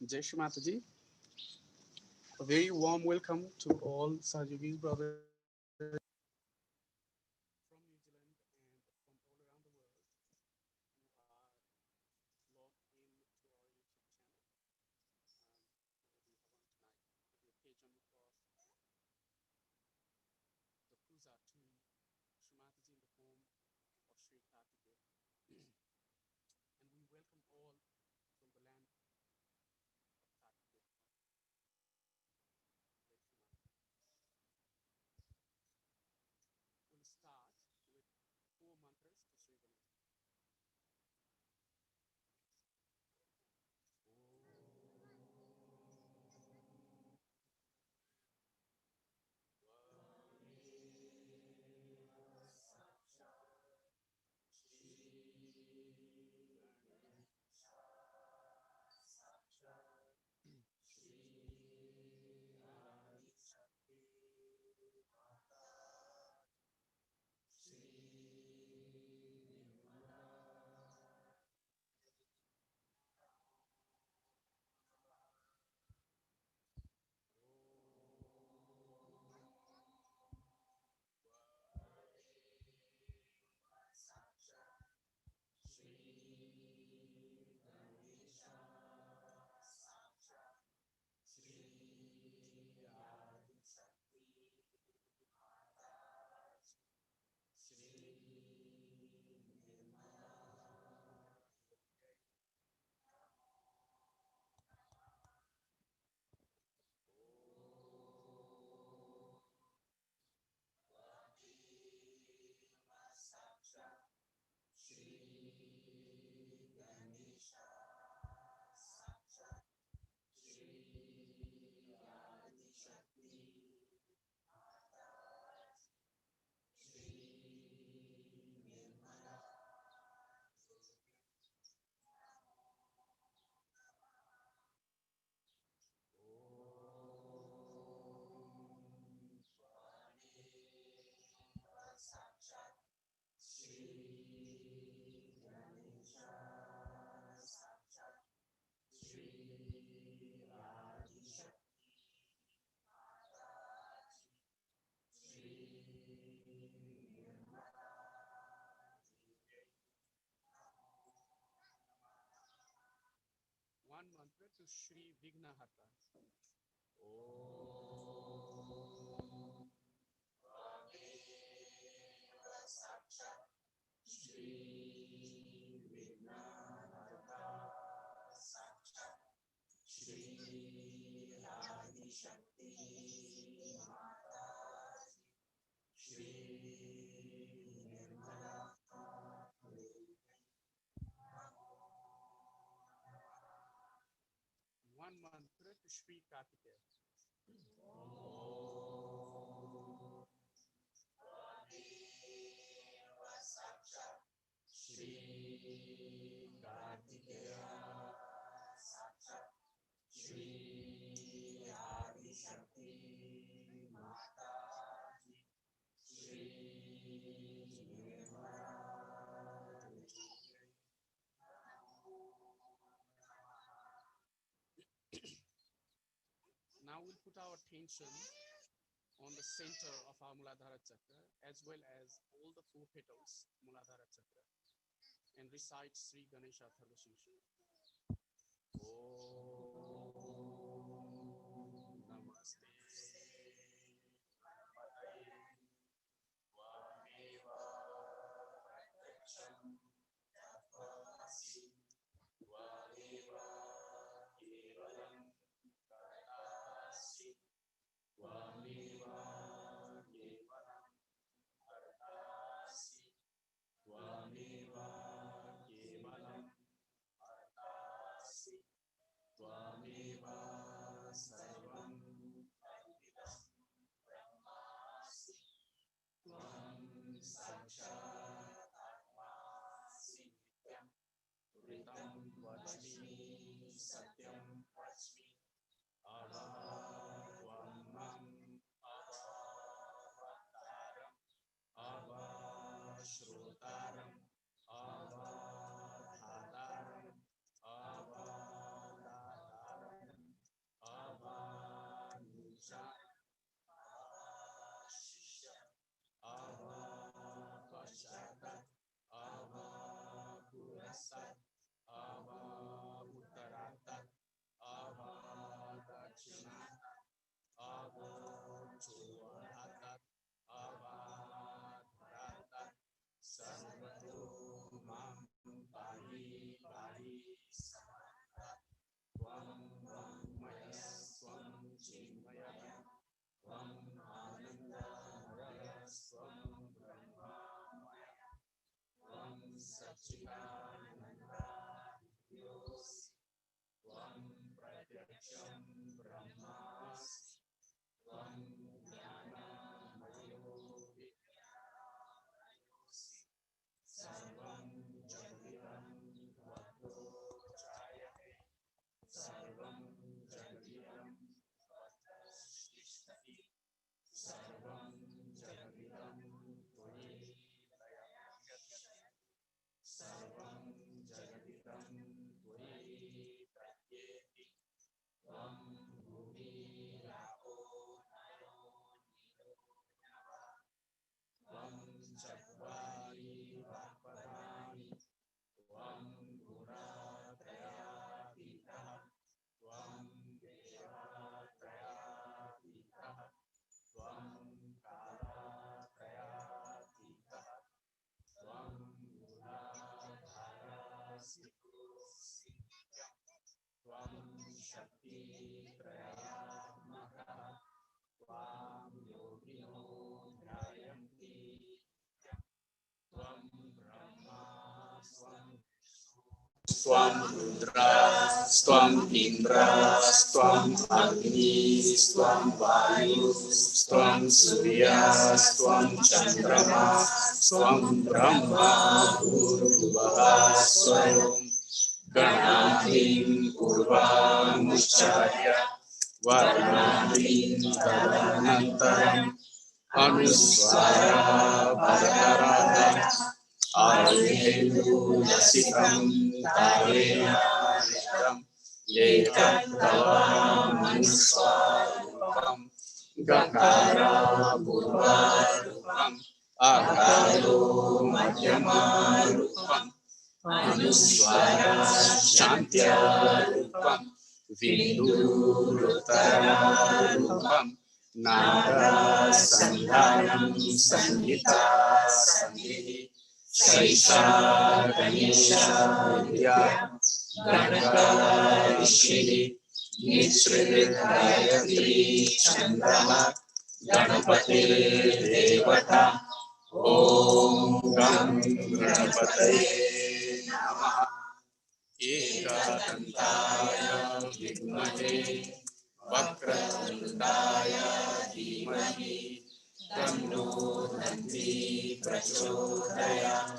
Jai Shri Mataji. A very warm welcome to all Sahaja Yogis brothers from New Zealand and from all around the world who are logged in to our YouTube channel for the Havan tonight, for the occasion of the puja to Shri Mataji in the home of Shri Kartikeya. And we welcome all from the land of Kartikeya. Jai Shri Mataji. We'll start with four mantras to Sri Ganesha. One mantra to Shri Vignaharta. One mantra to Shri Kartikeya. Now we'll put our attention on the center of our Muladhara Chakra as well as all the four petals Muladhara Chakra and recite Sri Ganesha Tharvashirsha. Namaste. Swam Rudra, Swam Indra, Swam Agni, Swam Vayu, Swam Surya, Swam Chandrama, Swam Brahma, Bhurvubha Swayam, Ganadin Purvanucharya, Varnadin Tadanantaram, Anuswara Bhadarada, Arvihendu Nasikam Tarenaridam Yekatava Manuswarupam Gakara Purvarupam Akaro Madhyamarupam Anuswara Shantyarupam Vinduruttararupam Naga Sandhanam Sangita Sanghi Shaisha Ganesha Vidya Ganaka Rishini Nitrit Gayatri Chandala Ganapati Devata Om Gam Ganapataye Namaha Ekadantaya Vidmahe Vakratundaya Dhimahi Tanno Nanti Prachodayat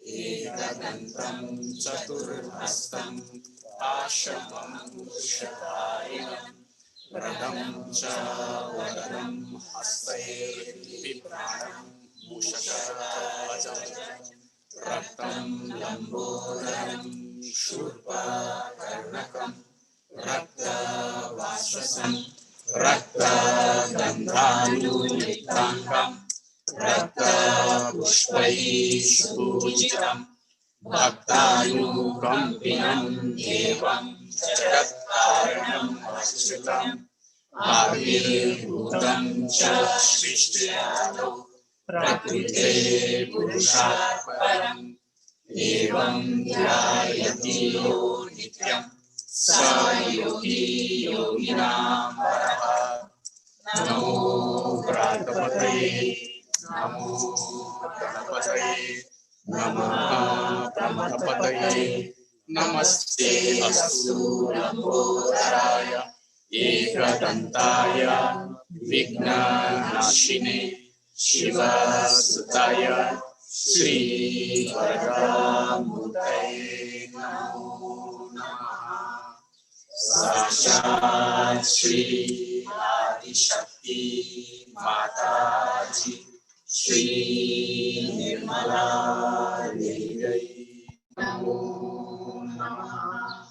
Ekadantam Chaturhastam Ashamam Shatarinam Radam Cha Varanam Hastair Vipranam Mushakavajam Raktam Lambodaram Shurpa Karnakam Rakta Vashasam Rakta Gandhanu Nitangam Rakta Pushpai Shujitam Bhaktanukampinam Devam Jagatkaranam Ashritam Bhavirbhutam Cha Shrishtyado Prakrite Purushat Param Evam Dhyayati Yo Nityam Sa Yogi Yoginam Varaha Namo Pratapataye Namo Ganapataye Namaha Pramapataye Namaste Astu Lambodharaya Ekadantaya Vignanashine Shiva Sutaya Shri Varamutaye Namo Namaha Sashat Shri Adi Shakti Mataji Shri Nirmala Devi Namo Namaha.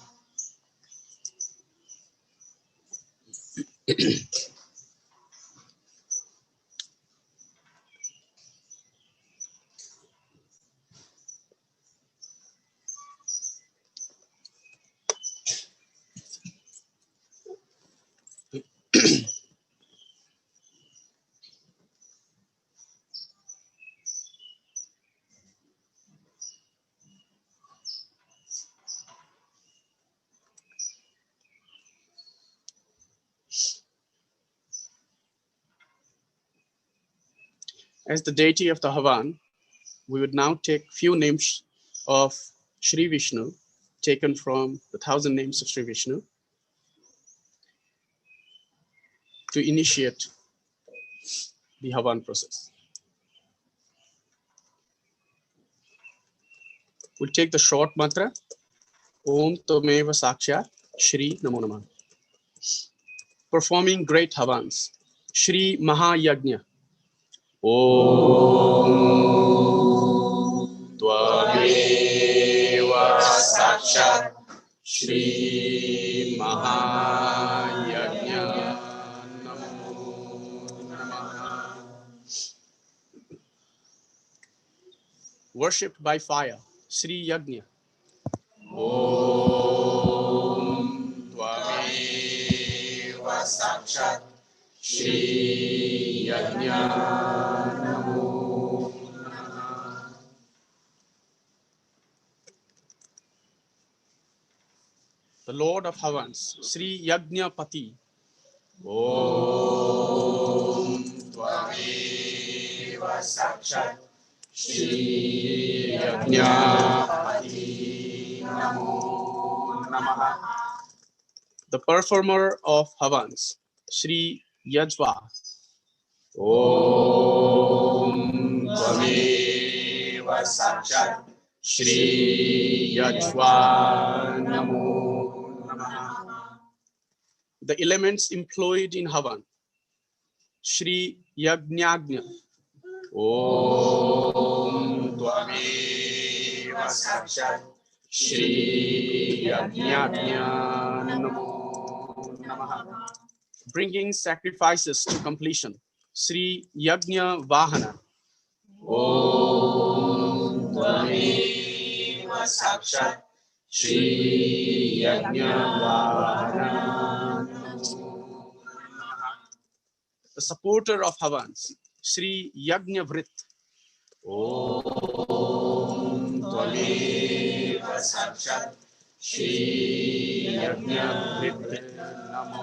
As the deity of the Havan, we would now take few names of Shri Vishnu, taken from the 1,000 names of Shri Vishnu, to initiate the Havan process. We'll take the short mantra, Om Tameva Sakshat, Shri Namo Namah. Performing great Havans, Shri Mahayagnya. Om Tvameva Sakshat, Shri Mahayagnya. Worshipped by fire, Sri Yagnya. Om Tvameva Sakshat, Shri Yagnya. The Lord of Havans, Sri Yagnya Pati. Om Tvameva Sakshat, Shri Yagnya Pati. Namo Namaha. The performer of Havans, Sri Yajva. Om Tvameva Sakshat, Shri Yajva. Namo Namaha. The elements employed in Havan, Shri Yajnagnya. Om Tvameva Sakshat, Shri Yajnagnya. Namo Namaha. Bringing sacrifices to completion, Sri Yajna Vahana. Om Tvameva Sakshat, Shri Yajna Vahana. The supporter of Havans, Sri Yajna Vrit. Om Tvameva Sakshat, Shri Yajna Vrit. Namo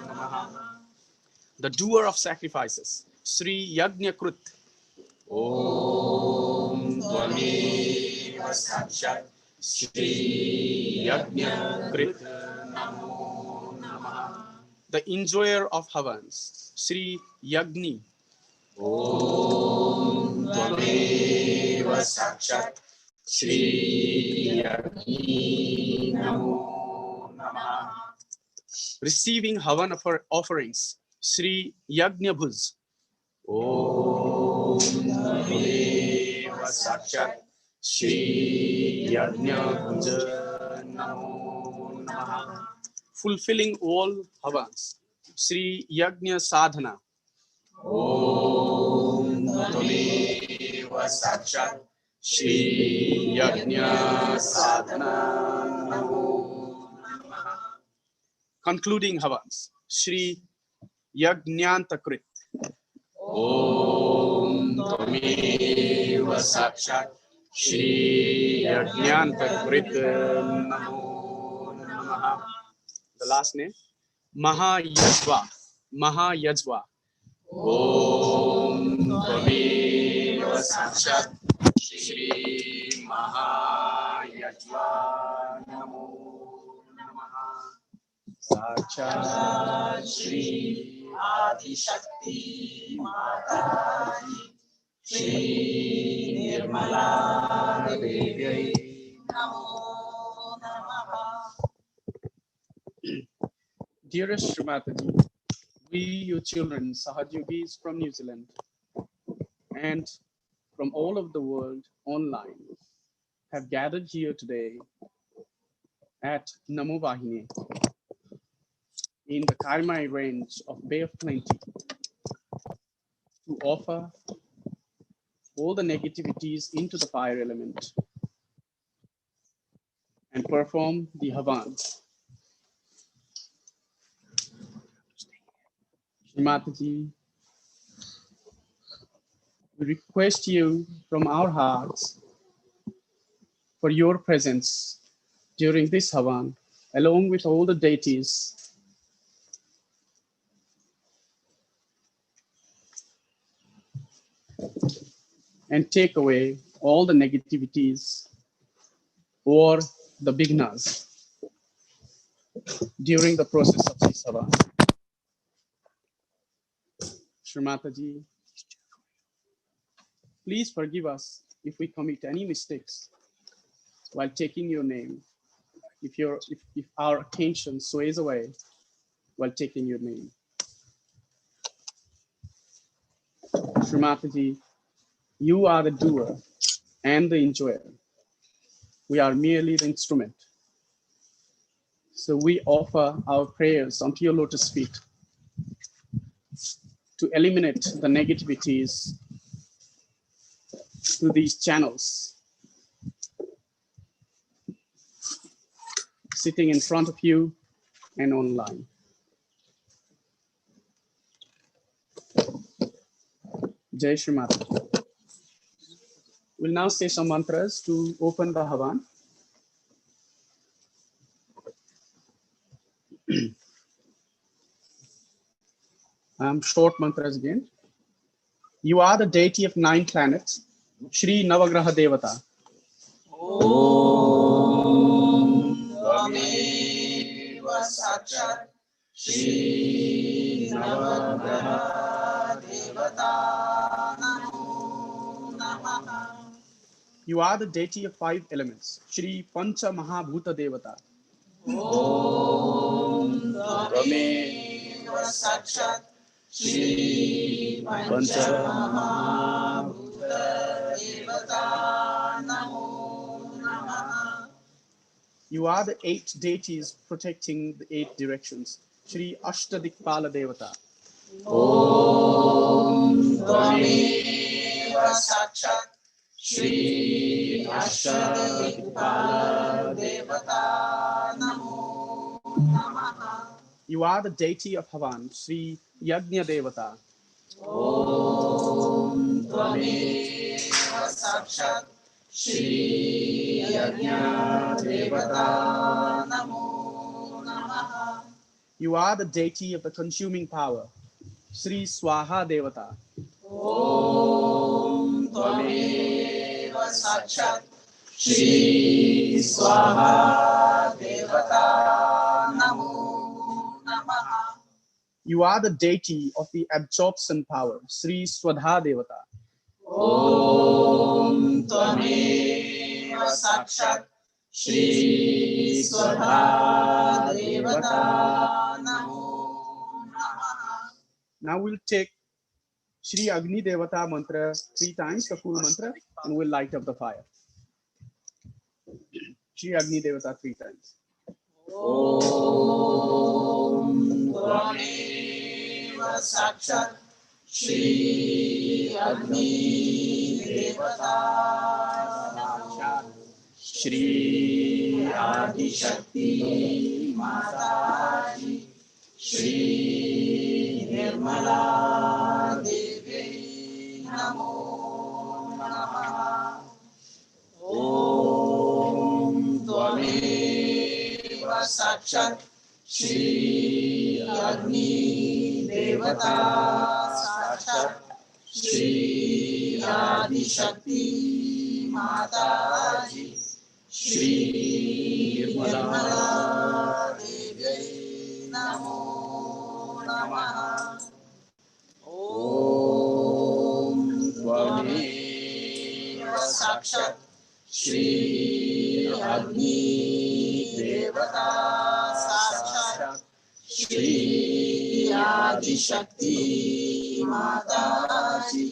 Namaha. The doer of sacrifices, Sri Yajna Krut. Om Tvameva Sakshat, Shri Yajna Krit. Namo Namaha. The enjoyer of Havans, Sri Yagni. Om Tvameva Sakshat, Shri Yagni. Namo Namaha. Receiving Havan offerings, Sri Yagna Bhuz. Om Tvameva Sakshat, Shri Yagna Bhuz. Namo Namaha. Fulfilling all Havans, Sri Yagna Sadhana. Om Tvameva Sakshat, Shri Yagna Sadhana. Namo Namaha. Concluding Havans, Sri Yagnyantakrit. Om Tvameva Sakshat, Shri Yagnyantakrit. Namo Namaha. The last name, Mahayajva. Mahayajva. Om Tvameva Sakshat, Shri Mahayajva. Namo Namaha. Sakshat Shri Adi Shakti Mataji, Shri Nirmala Devi. Namo Namaha. Dearest Shri Mataji, we, your children, Sahaja Yogis from New Zealand and from all over the world online, have gathered here today at Ngamuwahine in the Kaimai range of Bay of Plenty to offer all the negativities into the fire element and perform the Havan. Shri Mataji, we request you from our hearts for your presence during this Havan, along with all the deities, and take away all the negativities or the beginners during the process of this Havan. Shri Mataji, please forgive us if we commit any mistakes while taking your name, if our attention sways away while taking your name. Shri Mataji, you are the doer and the enjoyer. We are merely the instrument. So we offer our prayers onto your lotus feet to eliminate the negativities through these channels, sitting in front of you and online. Jai Shri Mataji. We'll now say some mantras to open the Havan. Short mantras again. You are the deity of 9 planets, Shri Navagraha Devata. Om Tvameva Sakshat Shri Navagraha Devata Namo Namaha. You are the deity of 5 elements, Shri Pancha Mahabhuta Devata. Om Tvameva Sakshat Shri Pancha Mahabhuta Devata Namo Namaha. You are the 8 deities protecting the 8 directions, Shri Ashtadikpala Devata. Om Tvameva Sakshat Shri Ashtadikpala Devata Namo Namaha. You are the deity of Havan, Shri Yajna Devata. Om Tvameva Sakshat Shri Yajna Devata Namo Namaha. You are the deity of the consuming power, Shri Swaha Devata. Om Tvameva Sakshat Shri Swaha Devata Namo Namaha. You are the deity of the absorption power, Shri Swadha Devata. Om Tvameva Sakshat Shri Swadha Devata Namo Namaha. Now we'll take Shri Agni Devata mantra 3 times, the full mantra, and we'll light up the fire. Shri Agni Devata 3 times. Om Tvameva Sakshat Shri Agni Devata Sakshat Shri Adi Shakti Mataji Shri Nirmala Devi Namo Namaha. Om Tvameva Sakshat Shri Agni Devata Sakshat Shri Adi Shakti Mataji Shri Nirmala Devi Namo Namaha. Om Tvameva Sakshat Shri Agni Devata Sakshat Shri Adi Shakti Mataji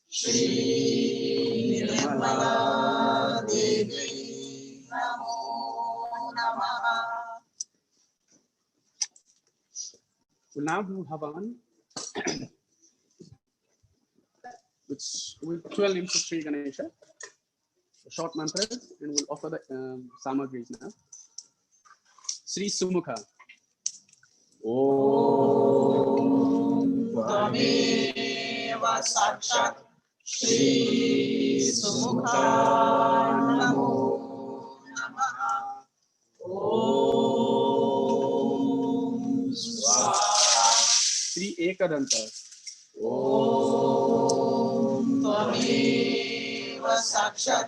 Shri Nirmala Devi Namo Namaha. We'll now do Havan, which with 12 names of Sri Ganesha, short mantras, and we'll offer the samagris now. Sri Sumukha. Om Tvameva Sakshat Shri Sumukha Namo Namaha. Om Swaha. Sri Ekadanta. Om Tvameva Sakshat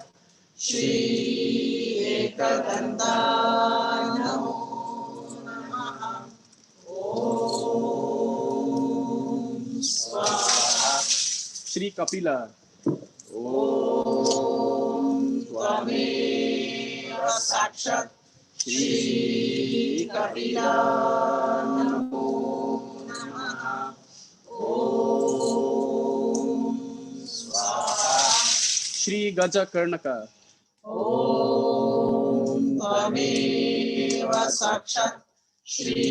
Shri एकदन्ताय नमो नमः। ॐ स्वाहा। श्री कपिला। ॐ त्वमेव साक्षात् श्री कपिला नमो नमः। ॐ स्वाहा। श्री गजकर्णक। ॐ त्वमेव साक्षात् श्री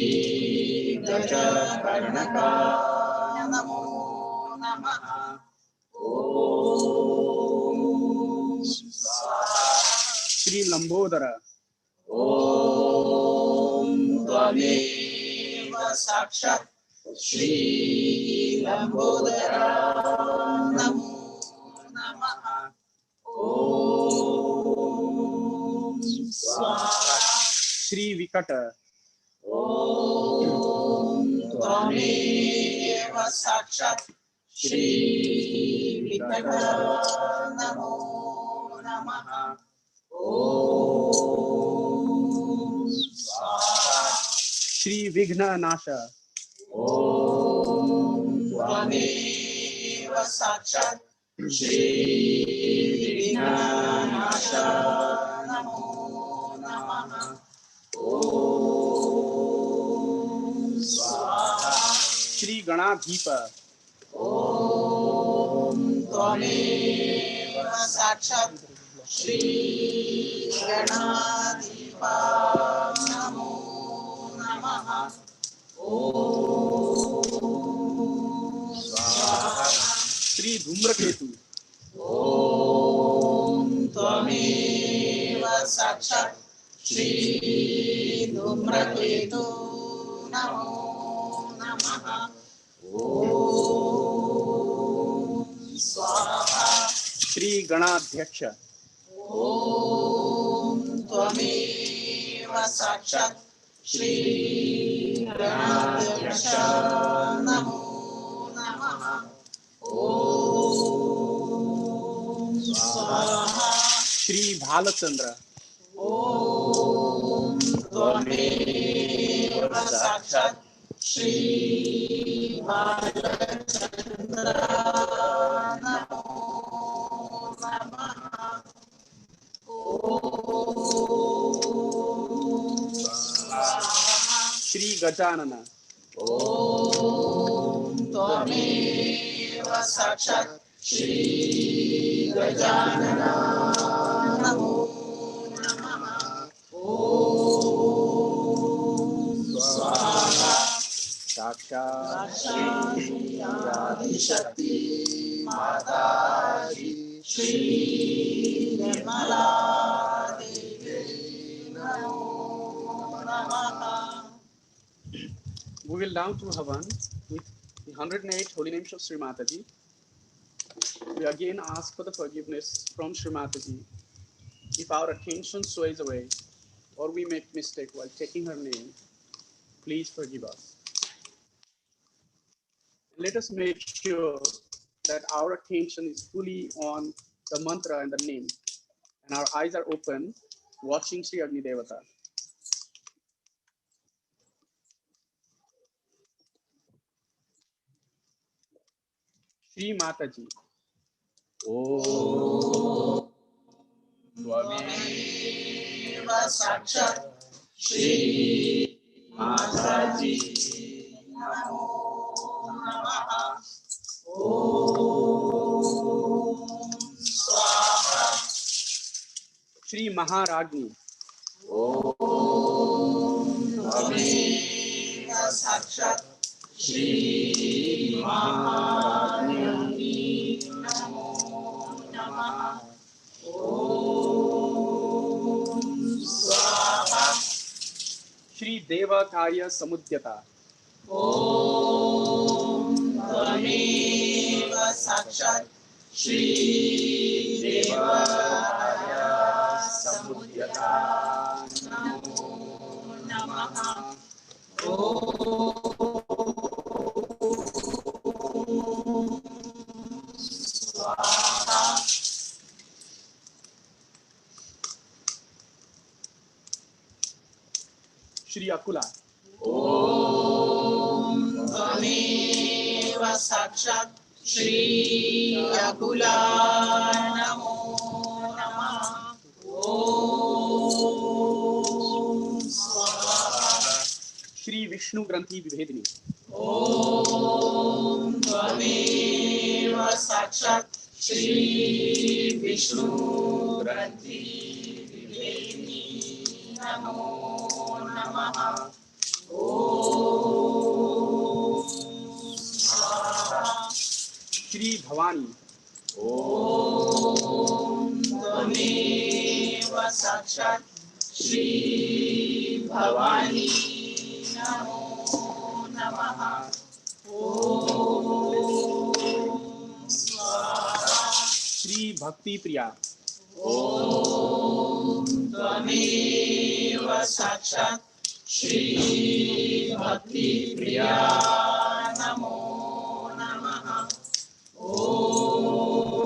गजकर्णक नमो नमः। ॐ स्वाहा। श्री लंबोदर। ॐ त्वमेव साक्षात् श्री लंबोदर नमो नमः। ॐ स्वाहा। श्री विकट। ॐ त्वमेव साक्षात् श्री विकट नमो नमः। ॐ स्वाहा। श्री विघ्न नाश। ॐ त्वमेव साक्षात् श्री विघ्ननाश नमो नमः। ॐ स्वाहा। श्री गणाधीप। ॐ त्वमेव साक्षात् श्री गणाधिप नमो नमः। ॐ स्वाहा। श्री धूम्रकेतु। ॐ त्वमेव साक्षात् श्री धूम्रकेतु नमो नमः। ॐ स्वाहा। श्री गणाध्यक्ष। ॐ त्वमेव साक्षात् श्री गणाध्यक्ष नमो नमः। ॐ स्वाहा। श्री भालचंद्र। ॐ त्वमेव साक्षात् श्री बालचन्द्र नमो नमः। ॐ स्वाहा। श्री गजानन। ॐ त्वमेव साक्षात् श्री गजानन नमो नमः। ॐ स्वाहा। साक्षात् आदिशक्ति माताजी श्री निर्मला देवी नमो नमः। We will now to Havan with the 108 holy names of Shri Mataji. We again ask for the forgiveness from Shri Mataji if our attention sways away or we make mistake while taking her name. Please forgive us. Let us make sure that our attention is fully on the mantra and the name, and our eyes are open, watching Sri Agni Devata. Shri Mataji. ॐ त्वमेव साक्षात् श्री माताजी नमो नमः। ॐ स्वाहा। Shri Maharagni. ॐ त्वमेव साक्षात् श्री महारानी नमो नमः। ॐ स्वाहा। Shri Devakarya Samudyata. ॐ त्वमेव साक्षात् श्री देवाय समुद्यता नमो नमः। ॐ स्वाहा। श्री अकुला ओम त्वमेव साक्षात् श्री अकुला नमो नमः। ओम स्वाहा। श्री विष्णु ग्रंथि विभेदिनी ओम त्वमेव साक्षात् श्री विष्णु ग्रंथि विभेदिनी नमो नमः। ओम स्वाहा। श्री भवानी ओम त्वमेव साक्षात् श्री भवानी नमो नमः। ओम स्वाहा। श्री भक्ति प्रिया ओम त्वमेव साक्षात् श्री भक्ति प्रिया नमो नमः। ओम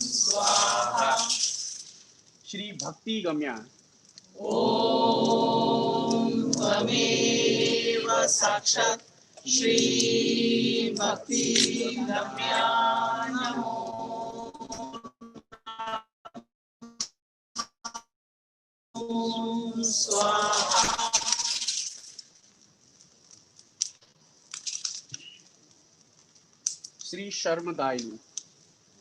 स्वाहा। श्री भक्ति गम्या ओम त्वमेव साक्षात् श्री भक्ति गम्या नमो स्वाहा। श्री शर्मदायिनी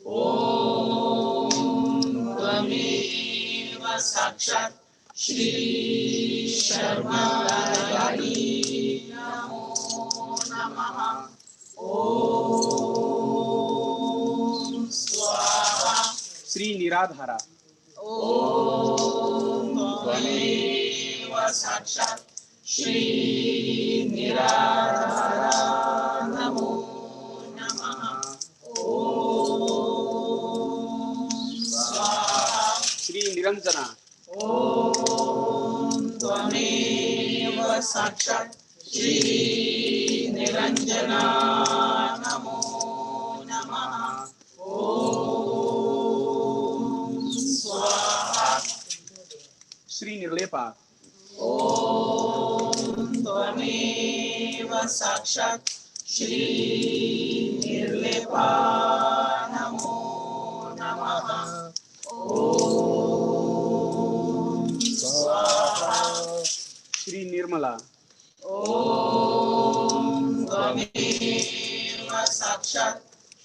ओम त्वमेव साक्षात् श्री शर्मदायिनी नमो नमः। ओम स्वाहा। श्री निराधारा ओम त्वमेव साक्षात् श्री निराधारा नमो नमः। ओम स्वाहा। श्री निरंजना ओम त्वमेव साक्षात् श्री निरंजना नमो नमः। ओम स्वाहा। श्री निर्लेपा ओम त्वमेव साक्षात् श्री निर्लेपा नमो नमः। ओम स्वाहा। श्री निर्मला ओम त्वमेव साक्षात्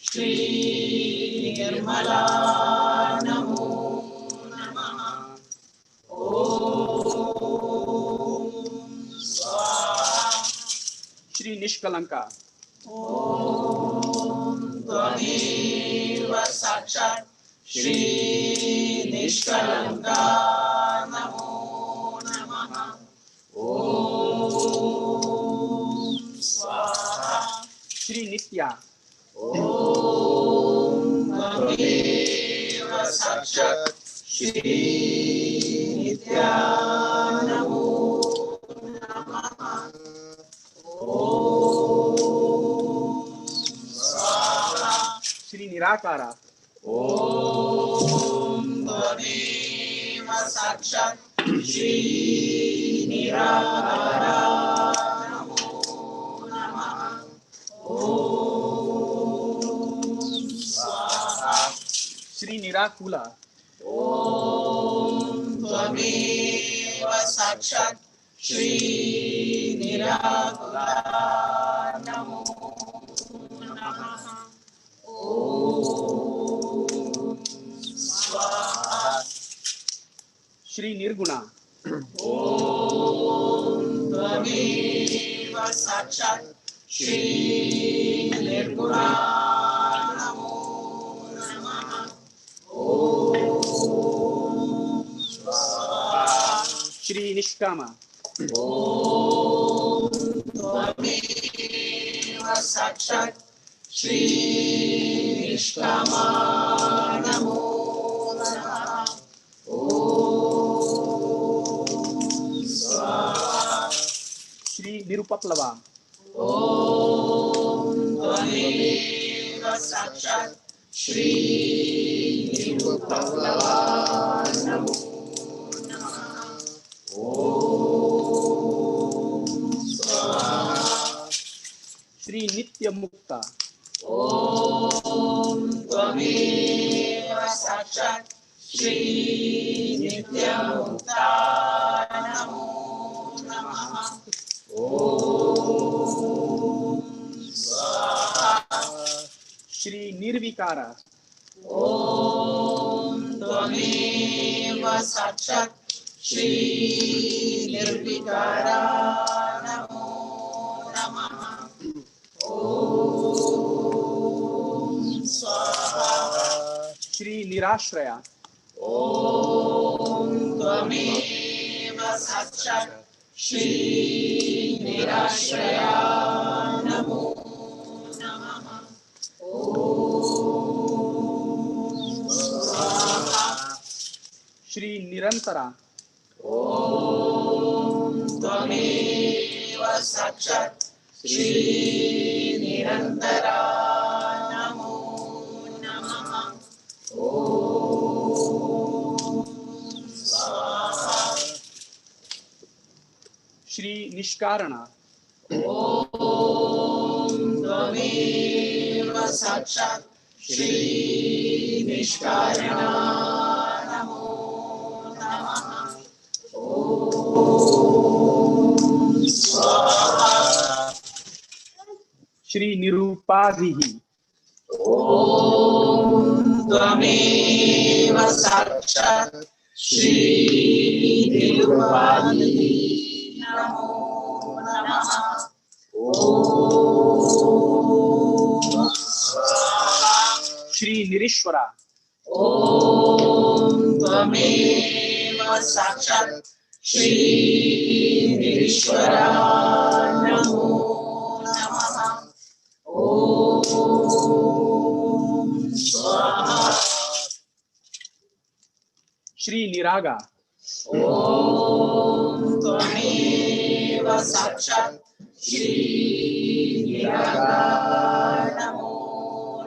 श्री निर्मला नमो नमः। ओम स्वाहा। श्री निष्कलंका ओम त्वमेव साक्षात् श्री निष्कलंका नमो नमः। ओम स्वाहा। श्री नित्या ओम त्वमेव साक्षात् श्री नित्या नमो नमः। ओम स्वाहा। श्री निराकारा ओम त्वमेव साक्षात् श्री निराकारा नमो नमः। ओम स्वाहा। श्री निराकुला ओम त्वमेव साक्षात् श्री निराकुला नमो नमः। ओम स्वाहा। श्री निर्गुणा ओम त्वमेव साक्षात् श्री निर्गुणा नमो नमः। ओम स्वाहा। श्री निष्कामा ओम त्वमेव साक्षात् श्री निष्कामा नमो नमः। ओम स्वाहा। श्री निरुपप्लवा ओम त्वमेव साक्षात् श्री निरुपप्लवा नमो नमः। ओम श्री नित्य मुक्ता ओम त्वमेव साक्षात् श्री नित्यमुक्ता नमो नमः। ओम स्वाहा। श्री निर्विकारा ओम त्वमेव साक्षात् श्री निर्विकारा नमो नमः। ओम स्वाहा। श्री निराश्रया ओम त्वमेव साक्षात् श्री निराश्रया नमो नमः। ओम स्वाहा। श्री निरंतरा ओम त्वमेव साक्षात् श्री निरंतरा नमो नमः। ओम स्वाहा। श्री निष्कारणा ओम त्वमेव साक्षात् श्री निष्कारणा नमो नमः। ओम स्वाहा। श्री निरूपाधिः ओम त्वमेव साक्षात् श्री निरूपाधिः नमो नमः। ओम स्वाहा। श्री निरीश्वरा ओम त्वमेव साक्षात् श्री निरीश्वरा नमो नमः। ओम स्वाहा। श्री निरागा ओम त्वमेव साक्षात् श्री निरागा नमो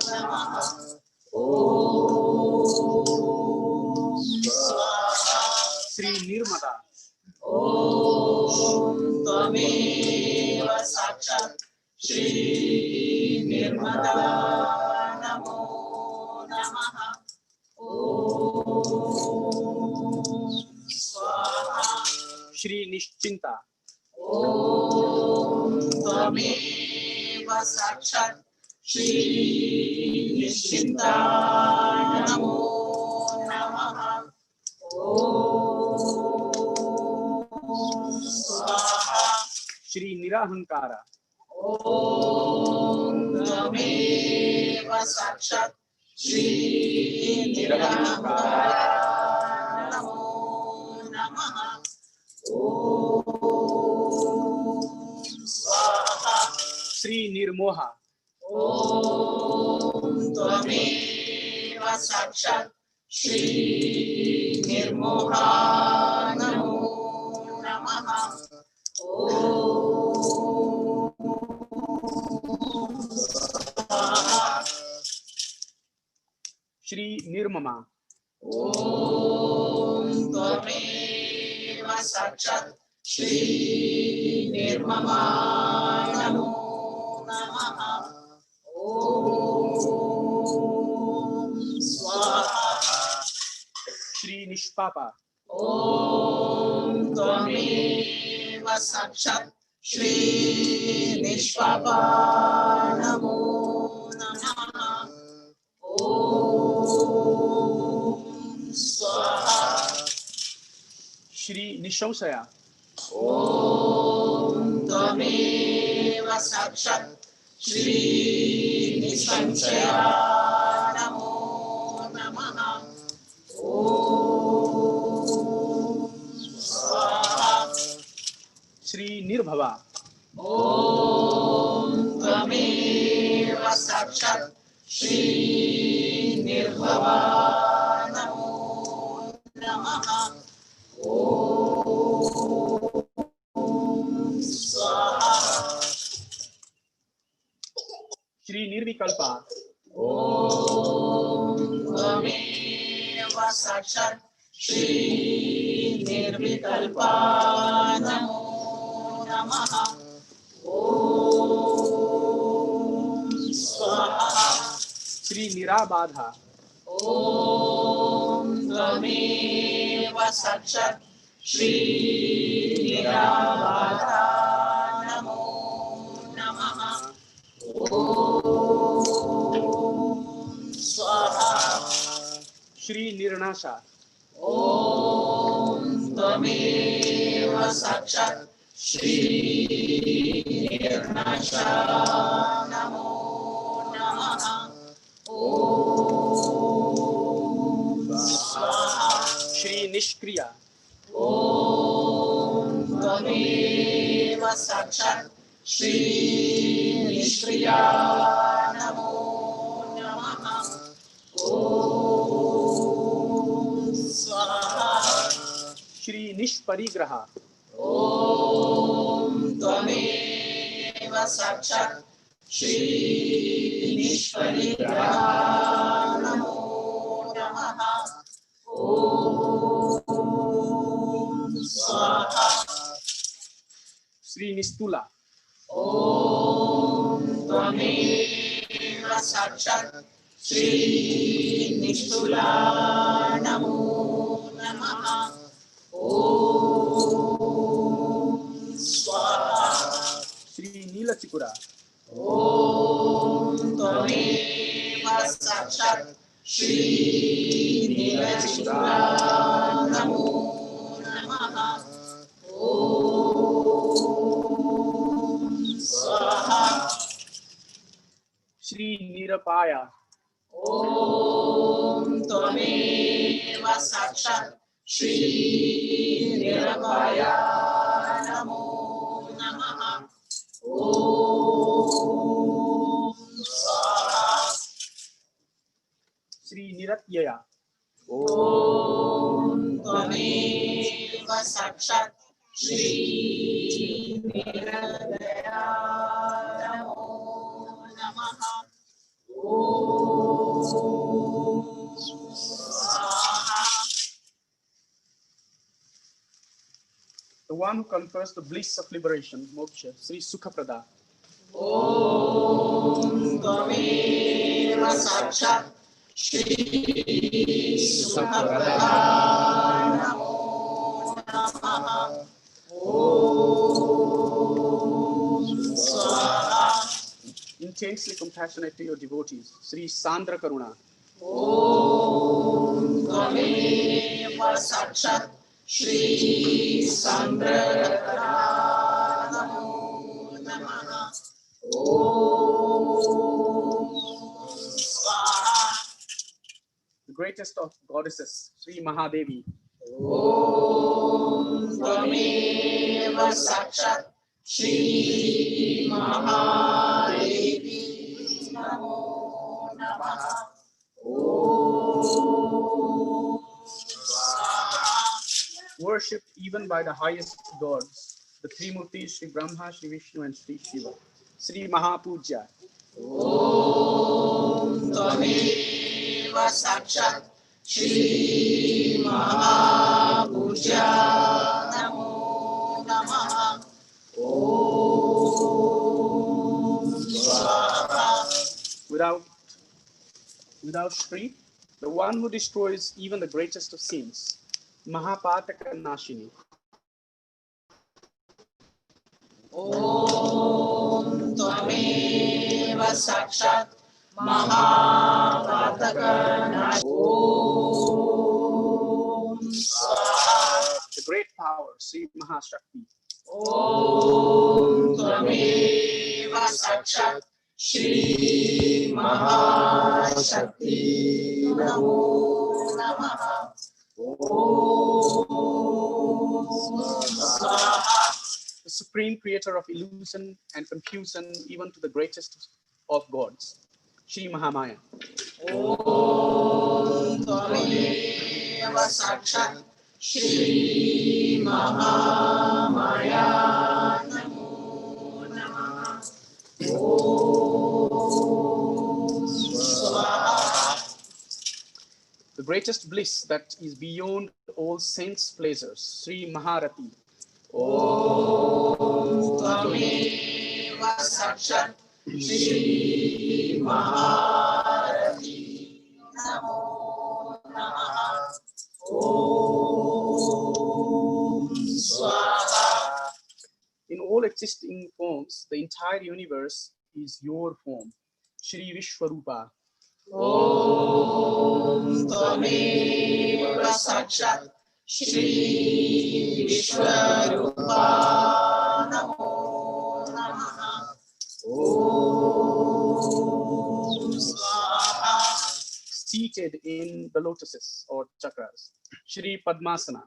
नमः। ओम स्वाहा। श्री निर्मदा ओम त्वमेव साक्षात् श्री निर्मदा नमो नमः। ओम स्वाहा। श्री निश्चिंता ओम त्वमेव साक्षात् श्री निश्चिंता नमो नमः। ओम स्वाहा। श्री निराहंकारा ओम त्वमेव साक्षात् श्री निरहंकारा नमो नमः। ओम स्वाहा। श्री निर्मोहा ओम त्वमेव साक्षात् श्री निर्मोहा नमो नमः। ओम स्वाहा। श्री निर्ममा ओम त्वमेव साक्षात् श्री निर्ममा नमो नमः। ओम स्वाहा। श्री निष्पापा ओम त्वमेव साक्षात् श्री निष्पापा नमो नमः। ओम स्वाहा। श्री निशंसया ओम त्वमेव साक्षात् श्री निसंशया नमो नमः। ओम स्वाहा। श्री निर्भवा ओम त्वमेव साक्षात् श्री निर्भवा नमो नमः। ओम स्वाहा। श्री निर्विकल्पा ओम त्वमेव साक्षात् श्री निर्विकल्पा नमो नमः। ओम Shri Nirabadha. Om Tvameva Sakshat Shri Nirabadha Namo Namaha. Om Swaha. Shri Nirnasha. Om Tvameva Sakshat Shri Nirnasha Namo Namaha. Om Swaha. Shri Nishkriya. Om Tvameva Sakshat Shri Nishkriya Namo Namaha. Om Swaha. Shri Nishparigraha. Om Tvameva Sakshat Shri Nishparigraha Namo Namaha. Om Swaha. Shri Nistula. Om Tvameva Sakshat Shri Nishtula Namo Namaha. Om Swaha. Shri Nilachikura. Om Tvameva Sakshat Shri Nilachikura Namo Namaha. Om Swaha. Shri Nirapaya. Om Tvameva Sakshat Shri Nirvaya Namo Namaha. Om Swaha. Shri Niratyaya. Om Tvameva Sakshat Shri Nirvaya Namo Namaha. Om Swaha. The one who confers the bliss of liberation, moksha, Shri Sukhaprada. Om Tvameva Sakshat Shri Sukhaprada Namo Namaha. Om Swaha. Intensely compassionate to your devotees, Shri Sandra Karuna. Om Tvameva Sakshat Shri Sandra Namo Namaha. Om Swaha. The greatest of goddesses, Shri Mahadevi. Om Tvameva Sakshat Shri Mahadevi Namo Namaha. Om Swaha. Worshipped even by the highest gods, the three Murtis, Shri Brahma, Shri Vishnu, and Shri Shiva. Shri Mahapuja. Om Tvameva Sakshat Shri Mahapuja Namo Namaha. Om Swaha. Without Shri, the one who destroys even the greatest of sins, Mahapataka Nashini. Om Tvameva Sakshat Mahapataka Nashini. Om Swaha. The great power, Shri Mahashakti. Om Tvameva Sakshat Shri Mahashakti Namo Namaha. Om Swaha. The supreme creator of illusion and confusion, even to the greatest of gods, Shri Mahamaya. Om Tvameva Sakshat Shri Mahamaya Namo Namaha. Om Swaha. The greatest bliss that is beyond all saints' pleasures, Sri Maharati. Om Tvameva Sakshat Shri Maharati In all existing forms, the entire universe is your form. Shri Vishwarupa. Om Tvameva Sakshat Shri Vishwarupa Namo Namaha. Om Swaha. Seated in the lotuses or chakras. Shri Padmasana.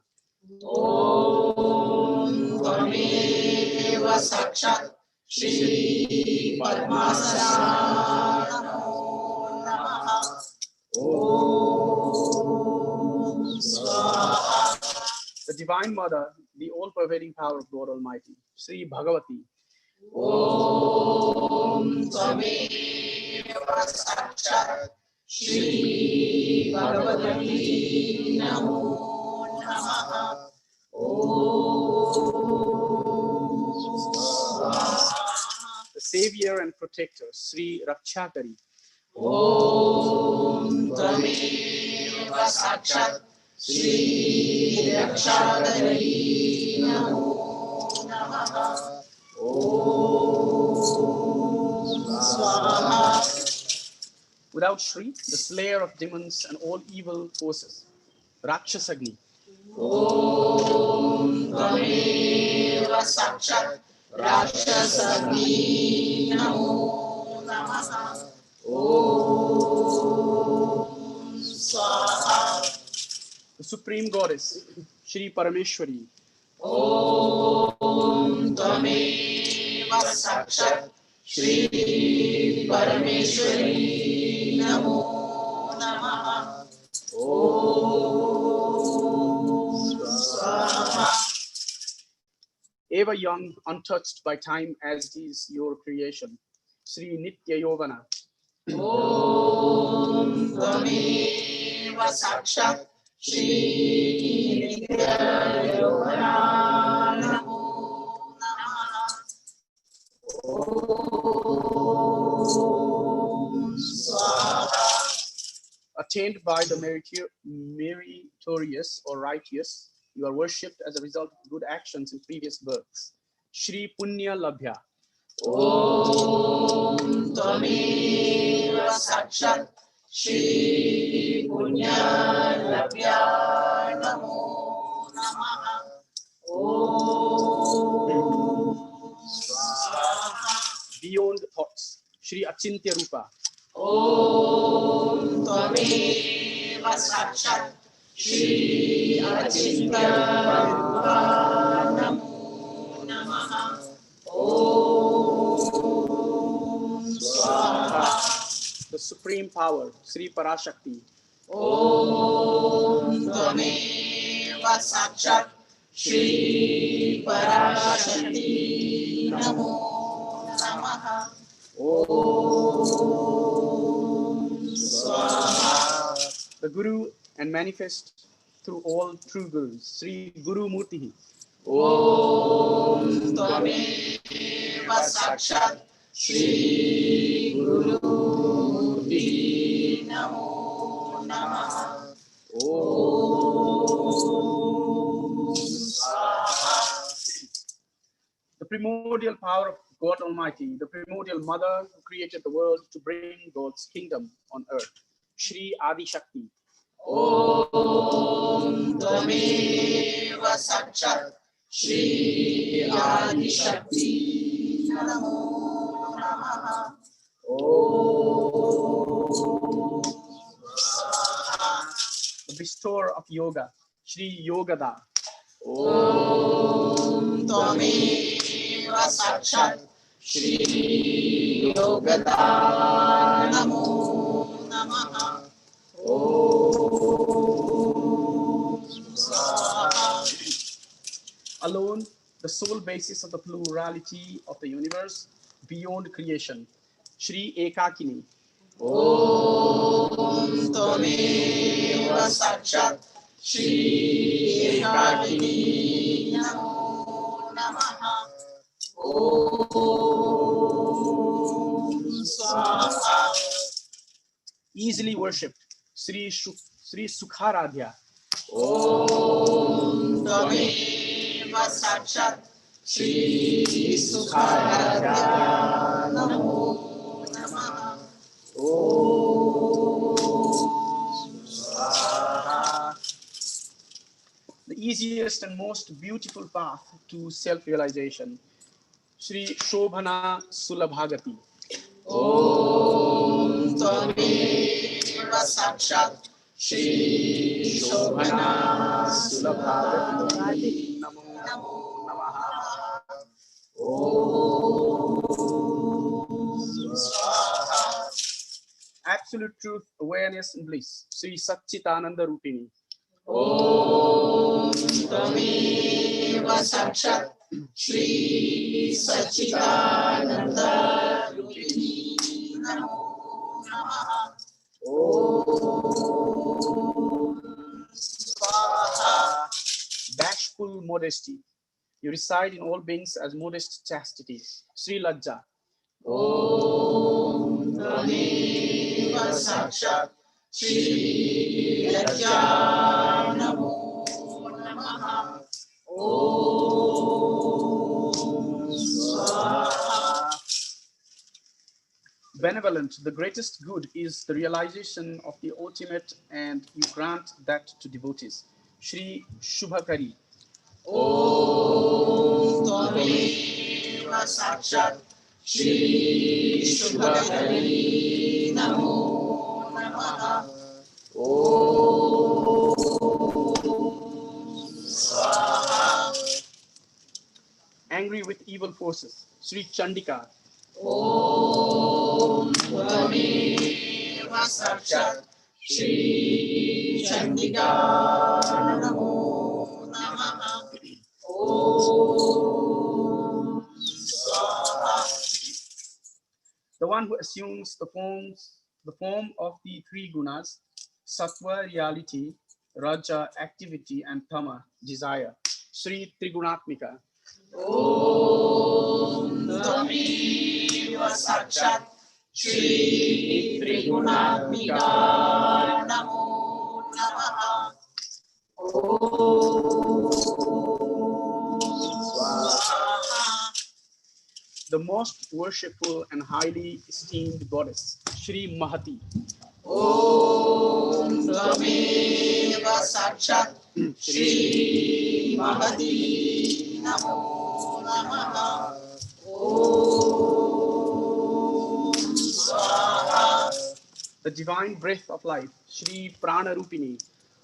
Om Tvameva Sakshat Shri Padmasana Namo Namaha. Om Swaha. The Divine Mother, the all-pervading power of God Almighty. Shri Bhagavati. Om Tvameva Sakshat Shri Bhagavati Namo Namaha. Om Swaha. The Savior and Protector, Shri Rakshakari. Om Tvameva Sakshat Shri Rakshakari Namo Namaha. Om Swaha. Without Shri, the slayer of demons and all evil forces. Rakshasagni. Om Tvameva Sakshat Rakshasagni Namo Namaha. Om Swaha. The Supreme Goddess, Shri Parameshwari. Om Tvameva Sakshat Shri Parameshwari Namo Namaha. Om Swaha. Ever young, untouched by time as it is your creation. Shri Nitya Yovana. Om Tvameva Sakshat Shri Kartikeya Namo Namaha. Om Swaha. Attained by the meritorious or righteous, you are worshipped as a result of good actions in previous births. Shri Punya Labhya. Om Tvameva Sakshat Shri Punya Labhya Namo Namaha. Om Swaha. Beyond thoughts, Shri Achintya Rupa. Om Tvameva Sakshat Shri Achintya Rupa Namo Namaha. Om Swaha. The Supreme Power, Shri Parashakti. Om Tvameva Sakshat Shri Parashakti Namo Namaha. Om Swaha. The Guru and manifest through all true Gurus, Shri Guru Murti. Om Tvameva Sakshat Shri Guru Murti Namo Namaha. Om Swaha. The primordial power of God Almighty, the primordial mother who created the world to bring God's kingdom on earth. Shri Adi Shakti. Om Tvameva Sakshat Shri Adi Shakti Namo Namaha. Om Swaha. The bestower of yoga, Shri Yogada. Om Tvameva Sakshat Shri Yogada Namo Namaha. Om Swaha. Alone, the sole basis of the plurality of the universe beyond creation. Shri Ekakini. Om Tvameva Sakshat Shri Kartikeya Namo Namaha. Om Swaha. Easily worshipped, Shri Sukharadhya. Om Tvameva Sakshat Shri Sukharya Namo Namaha. The easiest and most beautiful path to self-realization. Shri Shobhana Sulabhagati. Om Tvameva Sakshat Shri Shobhana Sulabhagati Namo Namo Namaha. Swaha. Absolute truth, awareness, and bliss. Sri Satchitananda Rupini. Om Tvameva Sakshat Shri Satchitananda Rupini Namo Namaha. Swaha. Bashful modesty. You reside in all beings as modest chastity. Sri Lajja. Om Tvameva Sakshat Shri Lajja Namo Namaha. Om Swaha. Benevolent, the greatest good is the realization of the ultimate, and you grant that to devotees. Shri Shubhakari. Om Tvameva Sakshat Shri Shubhakari Namo Namaha. Om Swaha. Angry with evil forces. Sri Chandika. Om Tvameva Sakshat Shri Chandika Namo Namaha. Om Swaha. The one who assumes the form of the three gunas, sattva, reality, raja, activity, and tama, desire. Sri Trigunatmika. Om Tvameva Sakshat Shri Trigunatmika Namo Namaha. Om Swaha. The most worshipful and highly esteemed goddess, Shri Mahati. Om Tvameva Sakshat Shri Mahati Namo Namaha. Om Swaha. The divine breath of life, Shri Pranarupini.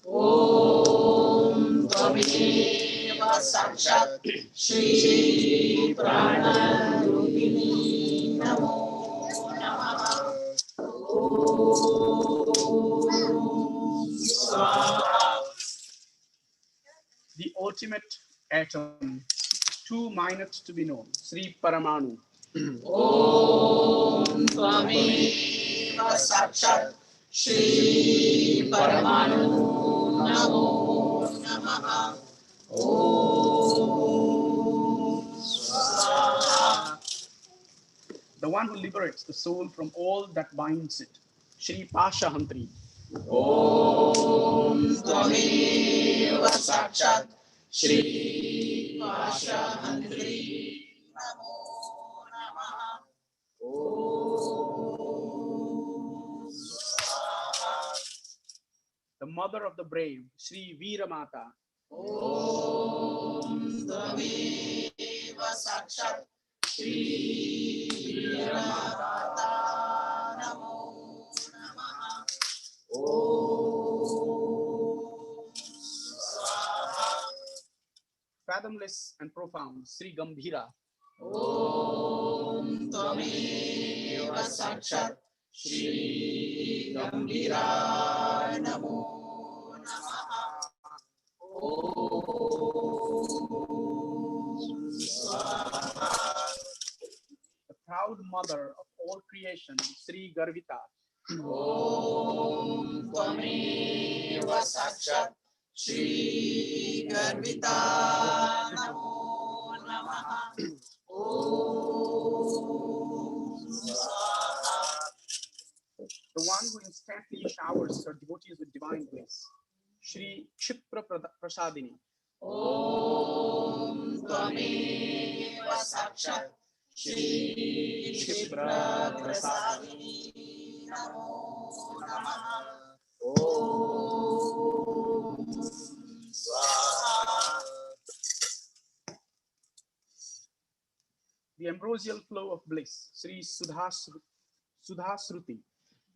Om Tvameva Sakshat Shri Pranarupini Namo Namaha. Om Swaha. The ultimate atom, too minute to be known, Sri Paramanu. Om Tvameva Sakshat Shri Paramanu Namo Namaha. Om Swaha. The one who liberates the soul from all that binds it, Shri Pashahantri. Om Tvameva Sakshat Shri Pashahantri Namo Namaha. Om Swaha. The mother of the brave, Shri Veeramata. Om Tvameva Sakshat Shri Nirmala Namo Namaha. Om Swaha. Fathomless and profound, Sri Gambhira. Om Tvameva Sakshat Shri Gambhira Namo Namaha. Om Swaha. The proud mother of all creation, Sri Garvita. Om Tvameva Sakshat Shri Garvita Namo Namaha. Om Swaha. The one who instantly showers her devotees with divine bliss, Shri Kshipra Prasadini. Om Tvameva Sakshat Shri Kshipra Prasadini Namo Namaha. Om Swaha. The ambrosial flow of bliss, Sri Sudhasruti.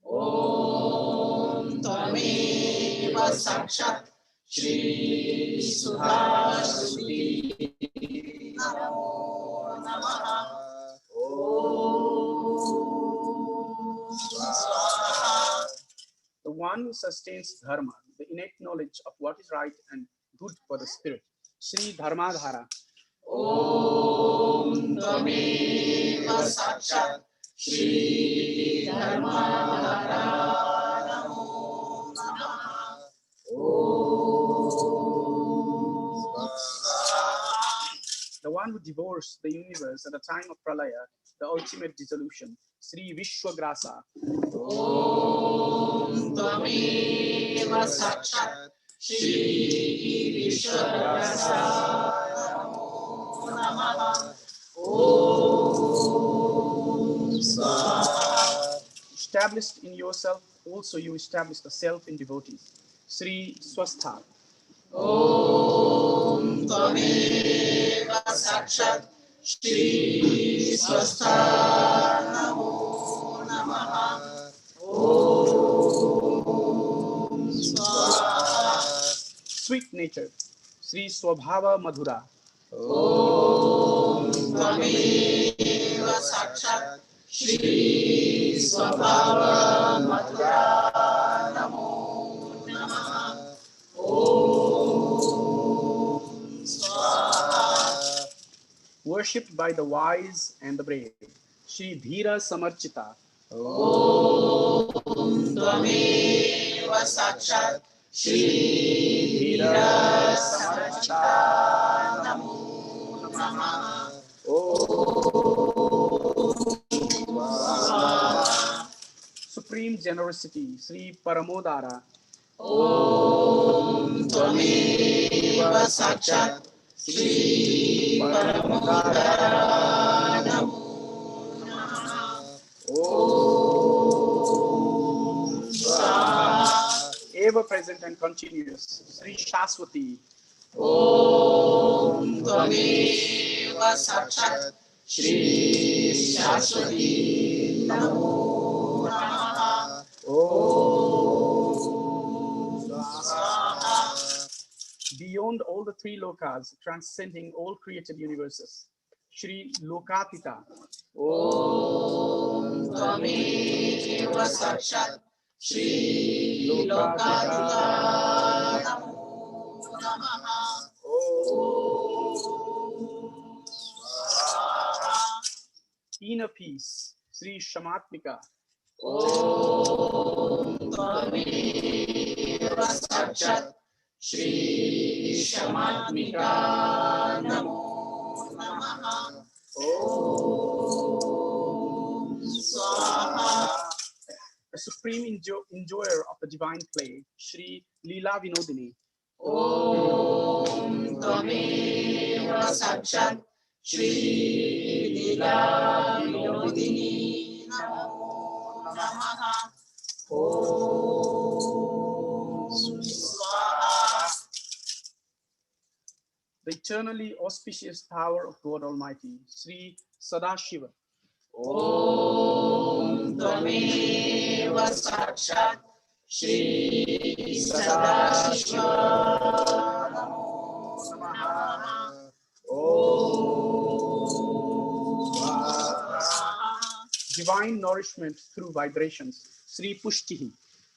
Om Tvameva Sakshat Shri Sudhasruti Namo Namaha. Om Swaha. The one who sustains dharma, the innate knowledge of what is right and good for the spirit, Sri Dharmadhara. Om Tvameva Sakshat Shri Dharmadhara Namo Namaha. Om Swaha. The one who devours the universe at the time of pralaya, the ultimate dissolution, Sri Vishwagrasa. Om Tvameva Sakshat Shri Vishwagrasa Namo Namaha. Om Swaha. Established in yourself, also you establish the self in devotees, Sri Swastha. Om Tvameva Sakshat Shri Swastha Namo Namaha. Om Swaha. Sweet natured, Sri Swabhava Madhura. Om Tvameva Sakshat Shri Swabhava Madhura Namo Namaha. Om Swaha. Worshipped by the wise and the brave, Sri Dhira Samarchita. Om Tvameva Sakshat Shri Dhira Samarchita Namo Namaha. Om Swaha. Supreme generosity, Sri Paramodara. Om Tvameva Sakshat Shri Paramodara Namo Namaha. Om Swaha. Ever present and continuous, Sri Shaswati. Om Tvameva Sakshat Shri Shaswati Namo Namaha. Om Swaha. Beyond all the three lokas, transcending all created universes, Shri Lokatita. Om Tvameva Sakshat Shri Lokatita Namo Namaha. Om Swaha. Inner peace, Sri Shamatmika. Om Tvameva Sakshat Shri Shamatmika Namo Namaha. Om Swaha. A supreme enjoyer of the divine play, Shri Leela Vinodini. Om Tvameva Sakshat Shri Leela Vinodini Namo Namaha. Om Swaha. The eternally auspicious power of God Almighty, Sri Sadashiva. Om Tvameva Sakshat Shri Sadashiva Namo Namaha. Om Swaha. Divine nourishment through vibrations, Sri Pushtihi.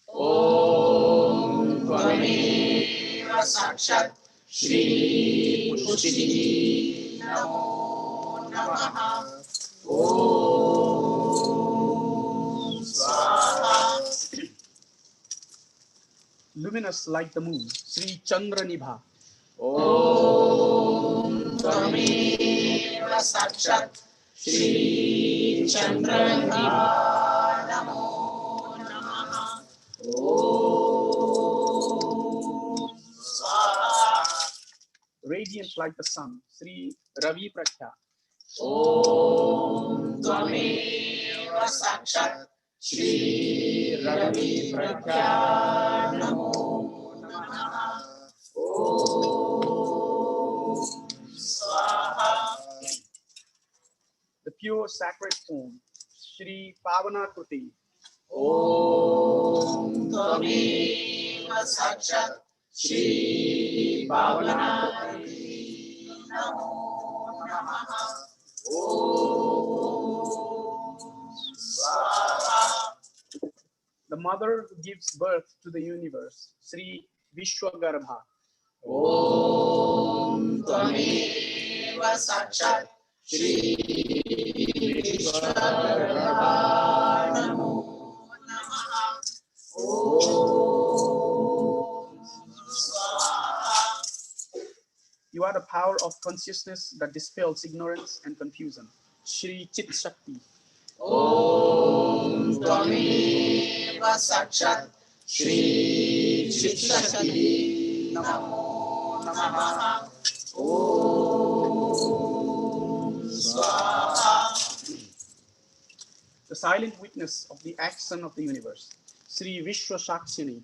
Om Tvameva Sakshat Shri Pushti Namo Namaha. Om Swaha. Luminous like the moon, Sri Chandra Nibha. Om Tvameva Sakshat Shri Chandraniva Namo Namaha. Om Swaha. radiant like the sun, Sri Ravi Prakhya. Om Tvameva Sakshat Shri Ravi Prakhya Namo Namaha. Om Swaha. The pure sacred form, Shri Pavana Kruti. Om Tvameva Sakshat Shri Pavana Namo Namaha. Om Swaha. The mother who gives birth to the universe, Sri Vishwagarbha. Om Tvameva Sakshat Shri Vishwagarbha Namo Namaha. Om Swaha. You are the power of consciousness that dispels ignorance and confusion, Shri Chit Shakti. Om Tvameva Sakshat Shri Chit Shakti Namo Namaha. Om Swaha. The silent witness of the action of the universe, Sri Vishwa Shakshini.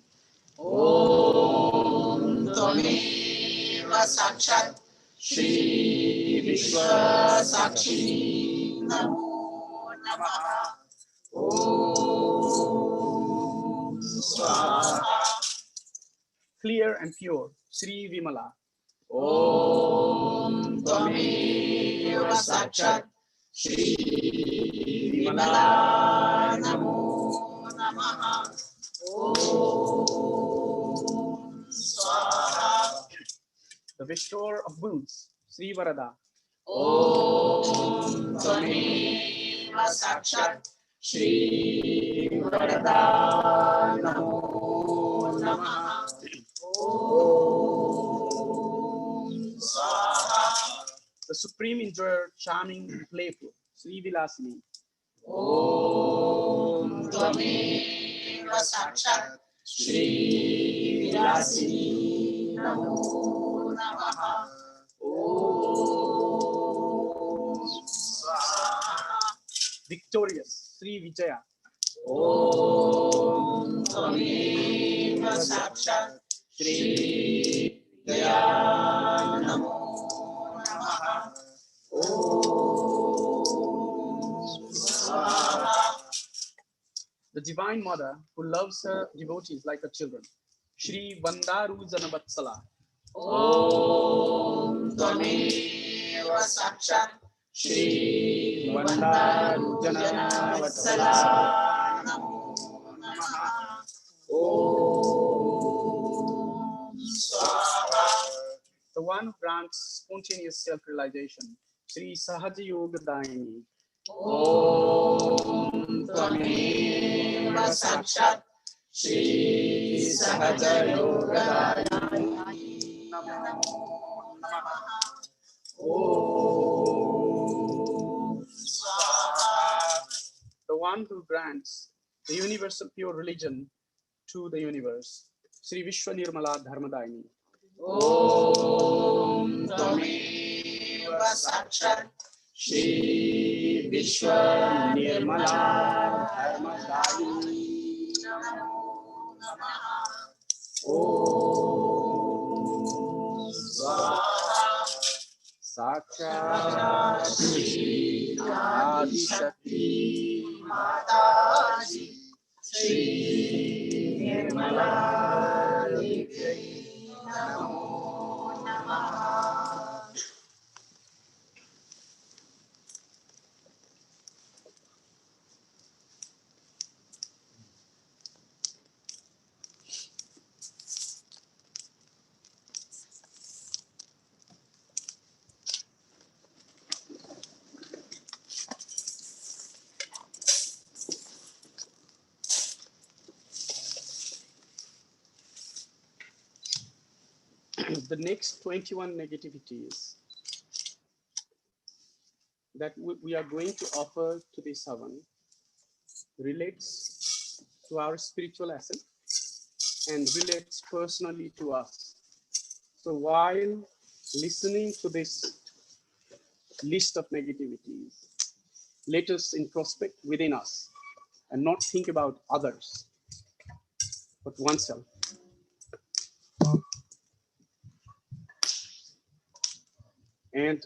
Om Tvameva Sakshat Shri Vishwa Sakshini Namo Namaha. Om Swaha. Clear and pure, Sri Vimala. Om Tvameva Sakshat Shri Vimala Namo Namaha. Om Swaha. The bestower of boons, Sri Varada. Om Tvameva Sakshat Shri Varada Namo Namaha. Om Swaha. The supreme enjoyer, charming and playful, Sri Vilasini. Om Tvameva Sakshat Shri Vilasini Namo Namaha. Om Swaha. Victorious, Sri Vijaya. Om Tvameva Sakshat Shri Vijaya Namo Namaha. Om Swaha. The divine mother who loves her devotees like her children, Shri Vandaru Janavatsala. Om Tvameva Sakshat Shri Vandaru Janavatsala Namo Namaha. Om Swaha. The one who grants spontaneous self-realization, Shri Sahaja Yogi. Om Tvameva Sakshat Shri Sahaja Yogi Namo Namaha. Om Swaha. The one who grants the universal pure religion to the universe, Shri Vishwa Nirmala Dharmadayini. Om Tvameva Sakshat Shri Vishwa Nirmala Dharmadayini Namo Namaha. Om Swaha. Sakshat Shri Adi Shakti Mataji Shri Nirmala Devi Namo Namaha. The next 21 negativities that we are going to offer to this Havan relates to our spiritual ascent and relates personally to us. So while listening to this list of negativities, let us introspect within us and not think about others, but oneself. And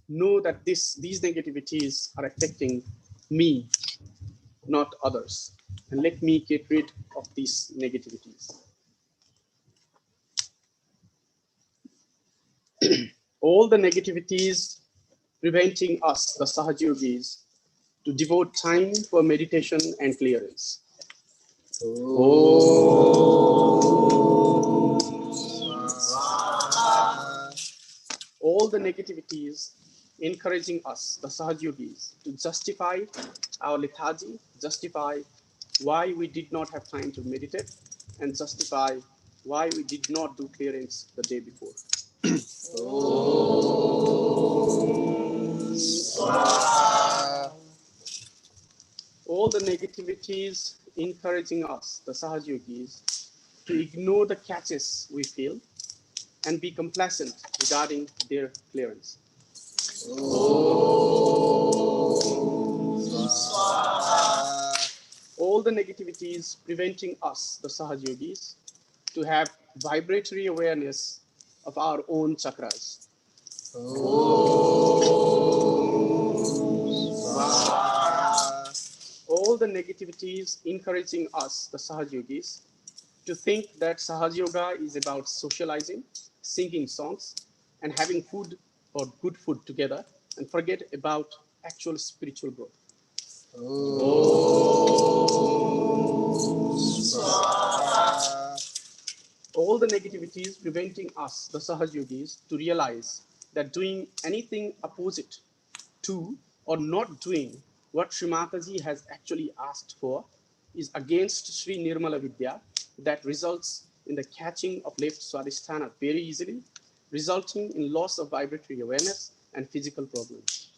know that these negativities are affecting me, not others. And let me get rid of these negativities. All the negativities preventing us, the Sahaja Yogis, to devote time for meditation and clearance. All the negativities encouraging us, the Sahaja Yogis, to justify our lethargy, justify why we did not have time to meditate, and justify why we did not do clearance the day before. All the negativities encouraging us, the Sahaja Yogis, to ignore the catches we feel and be complacent regarding their clearance. All the negativities preventing us, the Sahaja Yogis, to have vibratory awareness of our own chakras. All the negativities encouraging us, the Sahaja Yogis, to think that Sahaja Yoga is about socializing, singing songs, and having food or good food together, and forget about actual spiritual growth. All the negativities preventing us, the Sahaja Yogis, to realize that doing anything opposite to or not doing what Shri Mataji has actually asked for is against Shri Nirmala Vidya, that results in the catching of left Swadhisthana very easily, resulting in loss of vibratory awareness and physical problems.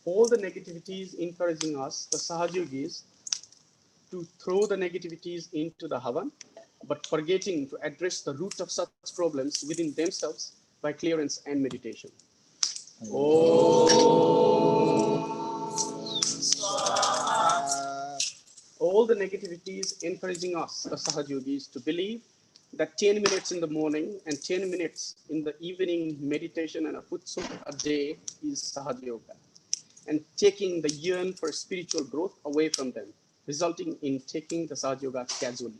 All the negativities encouraging us, the Sahaja Yogis, to throw the negativities into the Havan, but forgetting to address the root of such problems within themselves by clearance and meditation. All the negativities encouraging us, the Sahaja Yogis, to believe that 10 minutes in the morning and 10 minutes in the evening meditation and a futsuk a day is Sahaja Yoga, and taking the yearn for spiritual growth away from them, resulting in taking the Sahaja Yoga casually.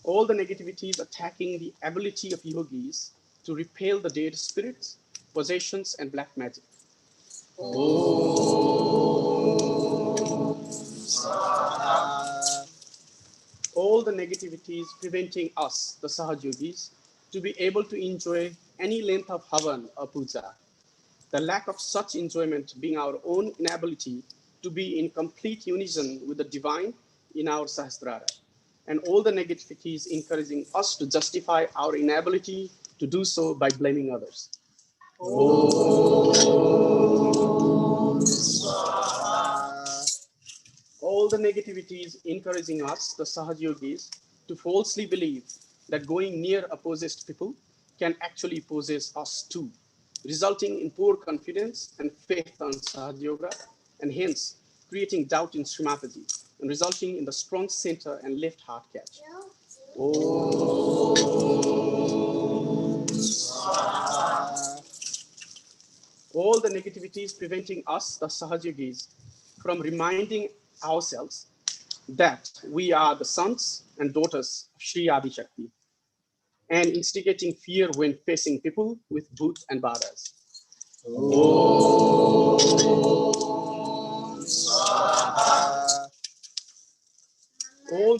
All the negativities attacking the ability of yogis to repel the dead spirits, possessions, and black magic. All the negativities preventing us, the Sahaja Yogis, to be able to enjoy any length of Havan or Puja. The lack of such enjoyment being our own inability to be in complete unison with the divine in our Sahasrara. And all the negativities encouraging us to justify our inability to do so by blaming others. All the negativities encouraging us, the Sahaja Yogis, to falsely believe that going near a possessed people can actually possess us too, resulting in poor confidence and faith on Sahaja Yoga, and hence creating doubt in Shri Mataji, and resulting in the strong center and left heart catch. All the negativities preventing us, the Sahaja Yogis, from reminding ourselves that we are the sons and daughters of Shri Adi Shakti, and instigating fear when facing people with bhut and badas. All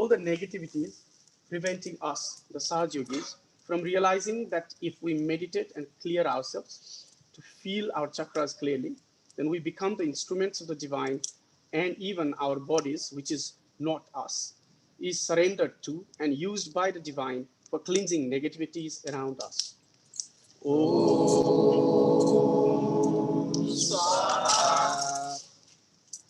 the negativities preventing us, the Sahaja Yogis, from realizing that if we meditate and clear ourselves to feel our chakras clearly, then we become the instruments of the divine, and even our bodies, which is not us, is surrendered to and used by the divine for cleansing negativities around us.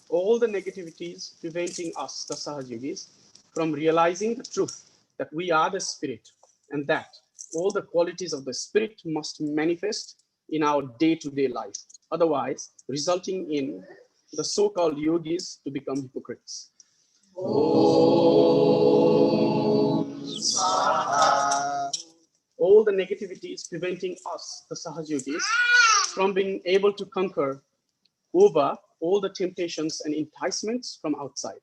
All the negativities preventing us, the Sahaja Yogis, from realizing the truth that we are the spirit and that all the qualities of the spirit must manifest in our day-to-day life, otherwise resulting in the so-called yogis to become hypocrites. All the negativities preventing us, the Sahaja Yogis, from being able to conquer over all the temptations and enticements from outside.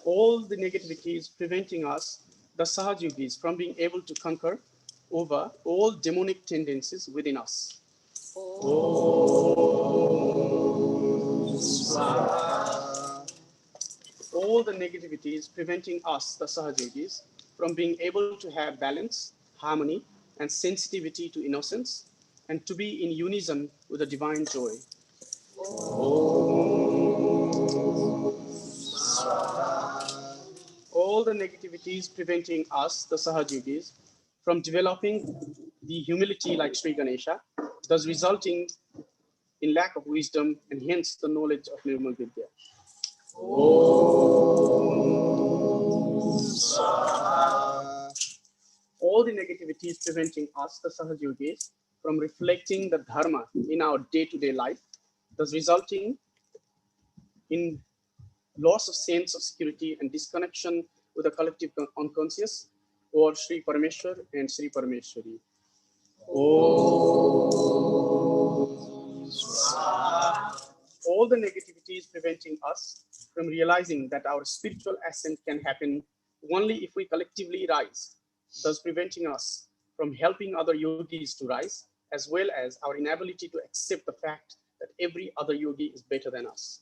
All the negativities preventing us, the Sahaja Yogis, from being able to conquer over all demonic tendencies within us. All the negativities preventing us, the Sahaja Yogis, from being able to have balance, harmony, and sensitivity to innocence, and to be in unison with the divine joy. All the negativities preventing us, the Sahaja Yogis, from developing the humility like Shri Ganesha, thus resulting in lack of wisdom and hence the knowledge of Nirmala Vidya. All the negativities preventing us, the Sahaja Yogis, from reflecting the dharma in our day-to-day life, thus resulting in loss of sense of security and disconnection with the collective unconscious, or Shri Parameshwar and Shri Parameshwari. All the negativities preventing us from realizing that our spiritual ascent can happen only if we collectively rise, thus preventing us from helping other yogis to rise, as well as our inability to accept the fact that every other yogi is better than us.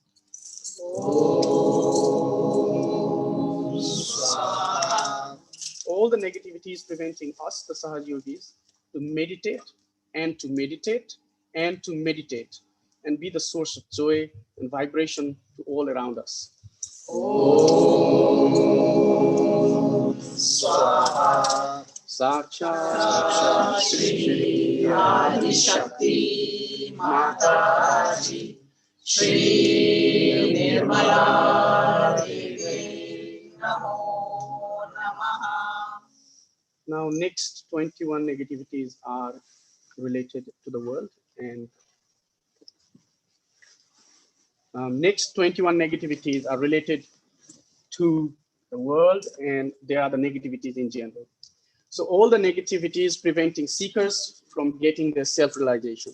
All the negativities preventing us, the Sahaja Yogis, to meditate and to meditate and to meditate and be the source of joy and vibration to all around us. Sakshat Shri Adi Shakti Mataji Shri Nirmala Devi Namo Namaha. Now, next 21 negativities are related to the world, and next 21 negativities are related to the world, and they are the negativities in general. So all the negativities preventing seekers from getting their self-realization.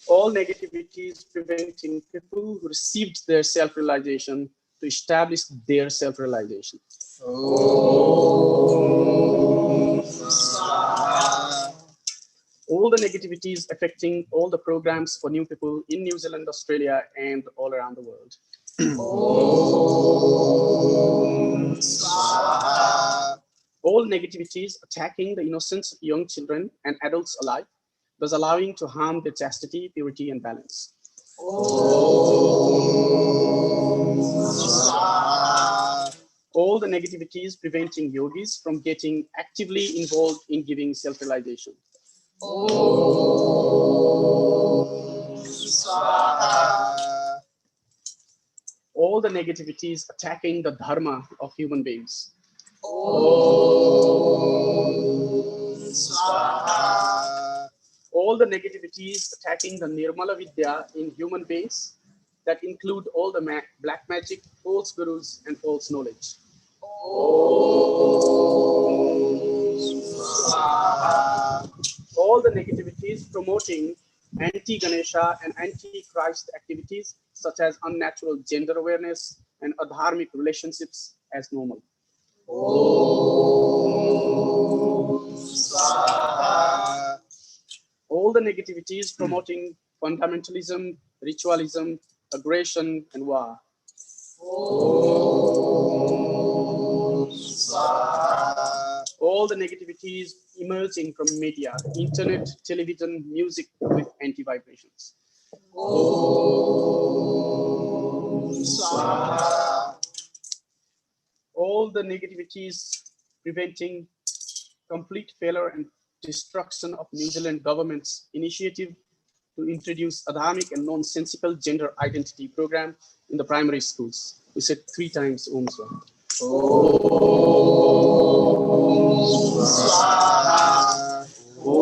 All negativities preventing people who received their self-realization to establish their self-realization. All the negativities affecting all the programs for new people in New Zealand, Australia, and all around the world. All negativities attacking the innocence of young children and adults alike, thus allowing to harm their chastity, purity, and balance. All the negativities preventing yogis from getting actively involved in giving self-realization. All the negativities attacking the dharma of human beings. All the negativities attacking the Nirmala Vidya in human beings, that include all the black magic, false gurus, and false knowledge. All the negativities promoting anti-Ganesha and anti-Christ activities, such as unnatural gender awareness and adharmic relationships as normal. All the negativities promoting fundamentalism, ritualism, aggression, and war. All the negativities emerging from media, internet, television, music with anti-vibrations. All the negativities preventing complete failure and destruction of New Zealand government's initiative to introduce Adhamic and nonsensical gender identity program in the primary schools. We said 3 times Om Swaha. Om Swaha. Om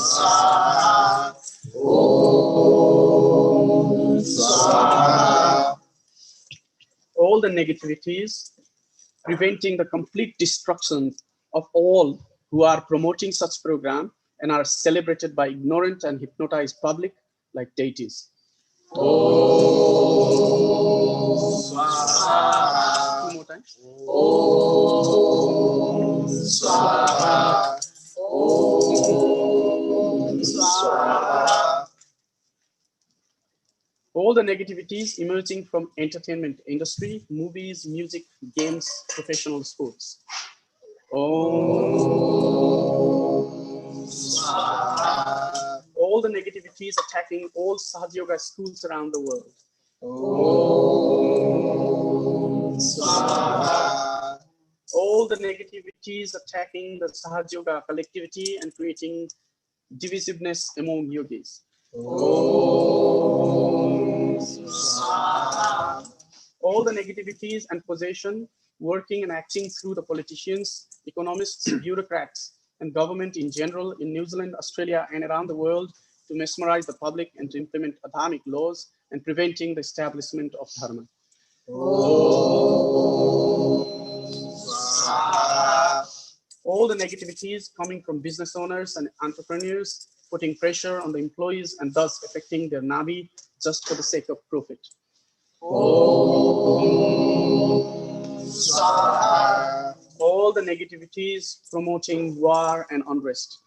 Swaha. Om Swaha. All the negativities preventing the complete destruction of all who are promoting such program and are celebrated by ignorant and hypnotized public like deities. Om Swaha. 2 more times. Om Swaha. Om Swaha. All the negativities emerging from entertainment industry, movies, music, games, professional sports. Om Swaha. All the negativities attacking all Sahaja Yoga schools around the world. Om Swaha. All the negativities attacking the Sahaja Yoga collectivity and creating divisiveness among yogis. Om Swaha. All the negativities and possession working and acting through the politicians, economists, bureaucrats, and government in general in New Zealand, Australia, and around the world to mesmerize the public and to implement Adhamic laws and preventing the establishment of Dharma. All the negativities coming from business owners and entrepreneurs, putting pressure on the employees and thus affecting their nabi just for the sake of profit. All the negativities promoting war and unrest.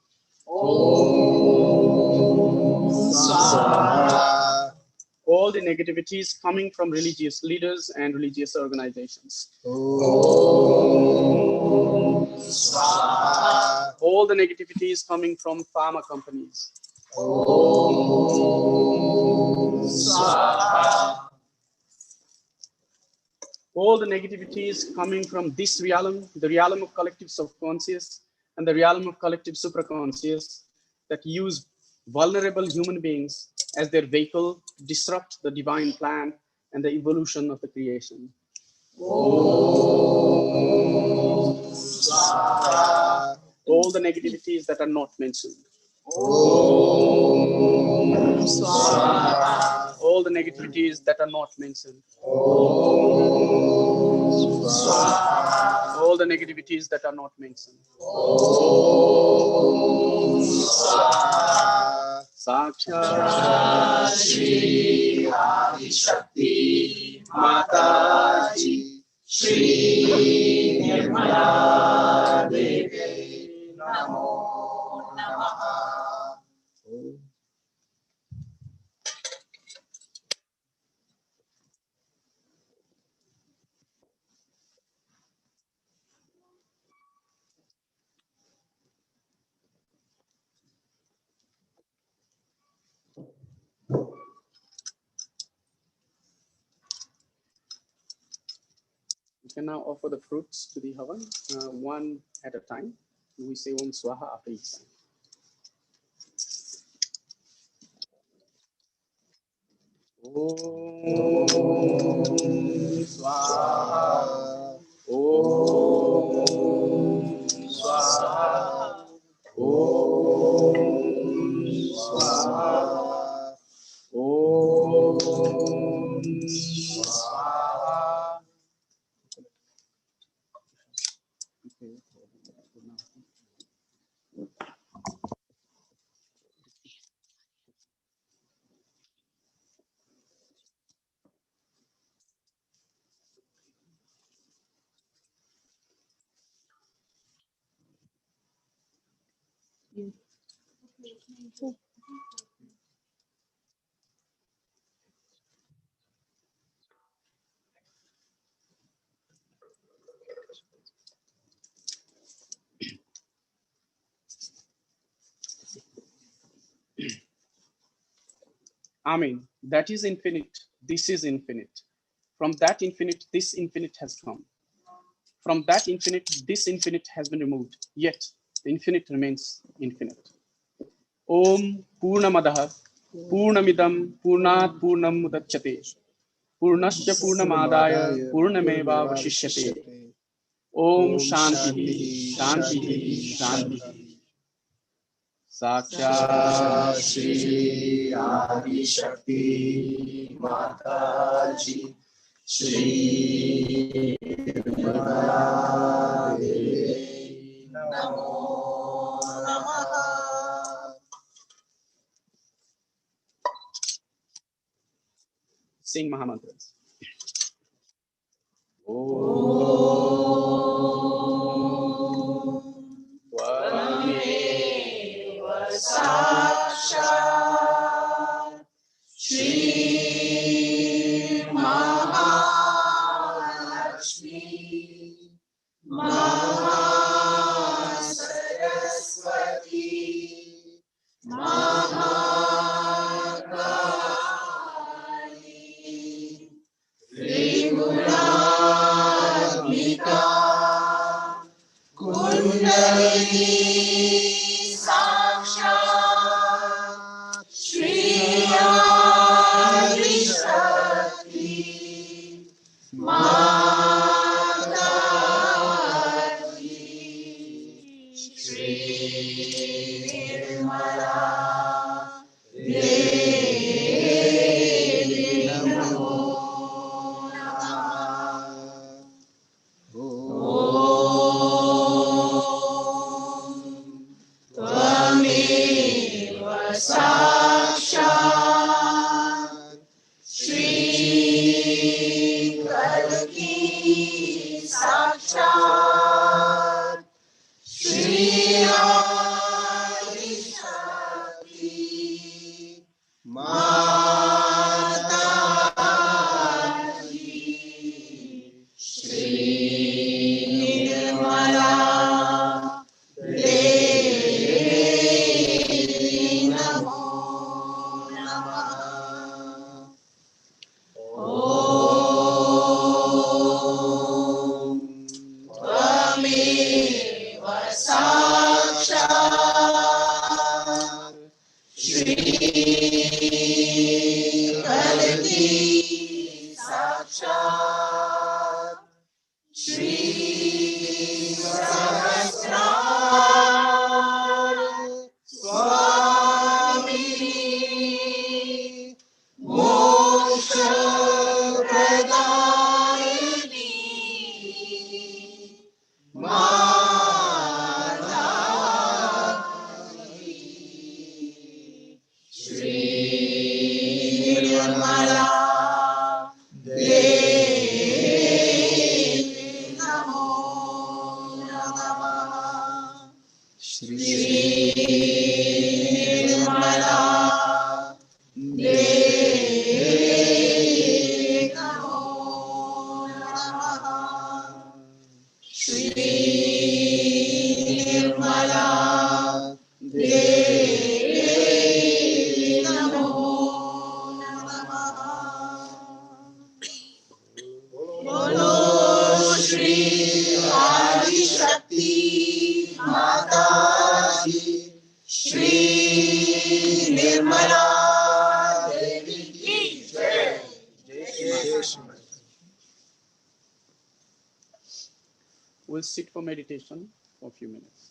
All the negativities coming from religious leaders and religious organizations. All the negativities coming from pharma companies. All the negativities coming from this realm, the realm of collective subconscious, and the realm of collective supraconscious that use vulnerable human beings as their vehicle to disrupt the divine plan and the evolution of the creation. All the negativities that are not mentioned. All the negativities that are not mentioned. All the negativities that are not mentioned. Sakshat Shri Shakti Mataji Shri Nirmala Devi Namo Namaha. We can now offer the fruits to the Havan, one at a time. We say Om Swaha after each time. Om Swaha. Om Swaha. Om Swaha. Om Swaha. Amen. That is infinite. This is infinite. From that infinite, this infinite has come. From that infinite, this infinite has been removed. Yet the infinite remains infinite. Om Purnamadaha Purnamidam Purnat Purnam Mudachyate Purnasya Purnamadaya Purnameva Vashishyate. Om Shanti Shanti Shanti. Sakshat Shri Adi Shakti Mataji Shri Nirmala Devi Namo Namaha. Sing Mahamantras. Tvameva Sakshat Shri Mahalakshmi Mahasaraswati Mahakali Trigunaatmika Kundalini Sakshat Shri Adi Shakti Mataji Shri Nirmala Devi Namo Namaha. Tvameva Sakshat Shri Kartikeya Sakshat Shri Adi Shakti Mataji Shri Nirmala Devi Namo Namaha. Om Tvameva Sakshat Shri Kartikeya Sakshat Shri Sahasrar Swami Moksha Pradayini Mataji Shri Nirmala Devi Namo Namaha. Shri Nirmala Devi Namo Namaha. Shri Nirmala Devi Namo Namaha. Bolo Shri Adi Shakti Mataji Shri Nirmala Devi ki Jai. We'll sit for meditation for a few minutes.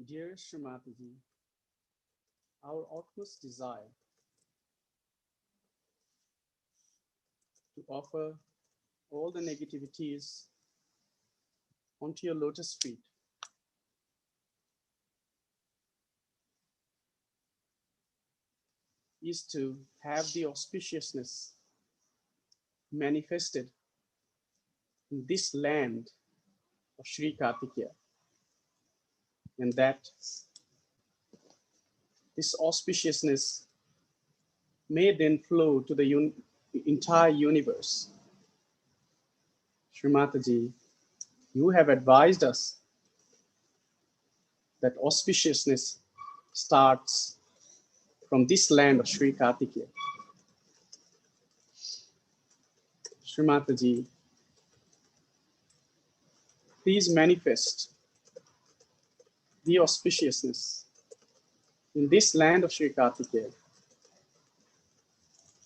Dear Shri Mataji, our utmost desire to offer all the negativities onto your lotus feet is to have the auspiciousness manifested in this land of Shri Kartikeya, and that this auspiciousness may then flow to the entire universe. Shri Mataji, you have advised us that auspiciousness starts from this land of Shri Kartikeya. Shri Mataji, please manifest the auspiciousness in this land of Shri Kartikeya.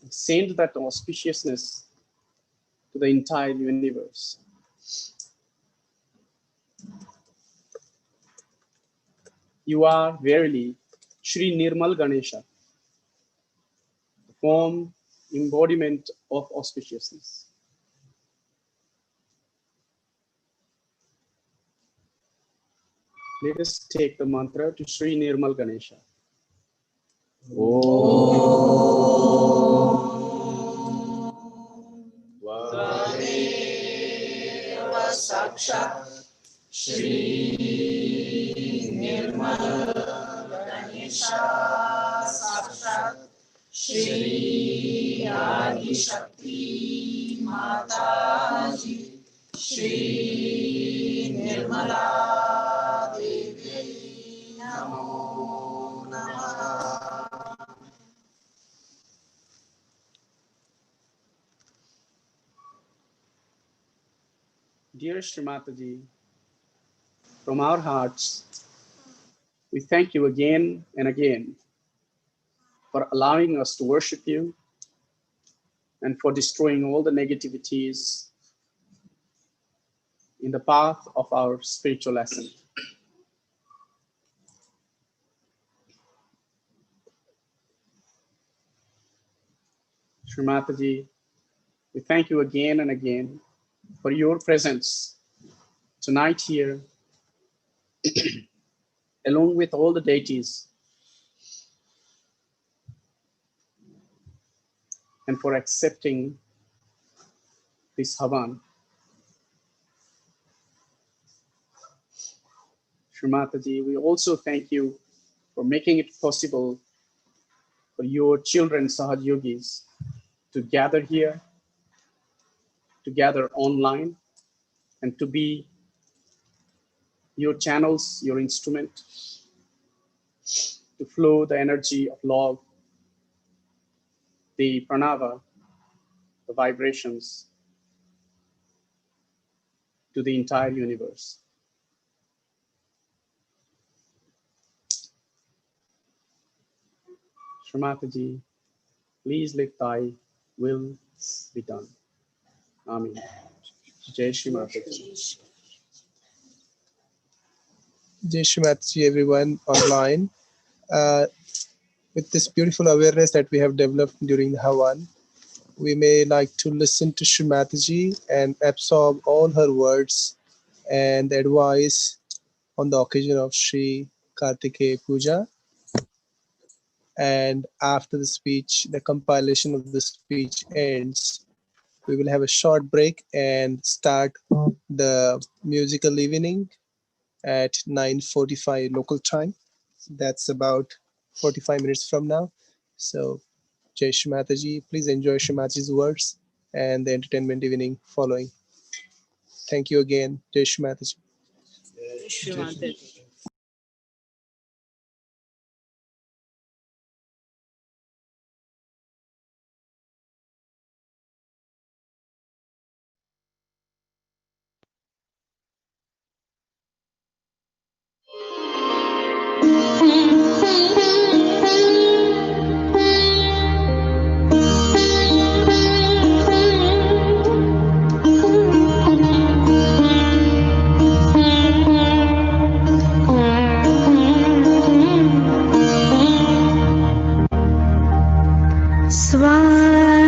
Send that auspiciousness to the entire universe. You are verily Shri Nirmal Ganesha, the form embodiment of auspiciousness. Let us take the mantra to Shri Nirmal Ganesha. Tvameva Sakshat Shri Nirmal Ganesha Sakshat Shri Adi Shakti Mataji Shri Nirmala Devi Namo Namaha. Dear Shri Mataji, from our hearts, we thank you again and again for allowing us to worship you and for destroying all the negativities in the path of our spiritual ascent. Shri Mataji, we thank you again and again for your presence tonight here, along with all the deities, and for accepting this Havan. Shri Mataji, we also thank you for making it possible for your children, Sahaja Yogis, to gather here, to gather online, and to be your channels, your instrument, to flow the energy of love, the pranava, the vibrations to the entire universe. Shri Mataji, please let thy will be done. Amen. Jai Shri Mataji. Jai Shri Mataji, everyone online. With this beautiful awareness that we have developed during the Havan, we may like to listen to Shri Mataji and absorb all her words and advice on the occasion of Shri Kartikeya Puja. And after the speech, the compilation of the speech ends, we will have a short break and start the musical evening at 9:45 local time. That's about 45 minutes from now. So, Jai Shri Mataji, please enjoy Shri Mataji's words and the entertainment evening following. Thank you again, Jai Shri Mataji. Shri Mataji. स्वागतम्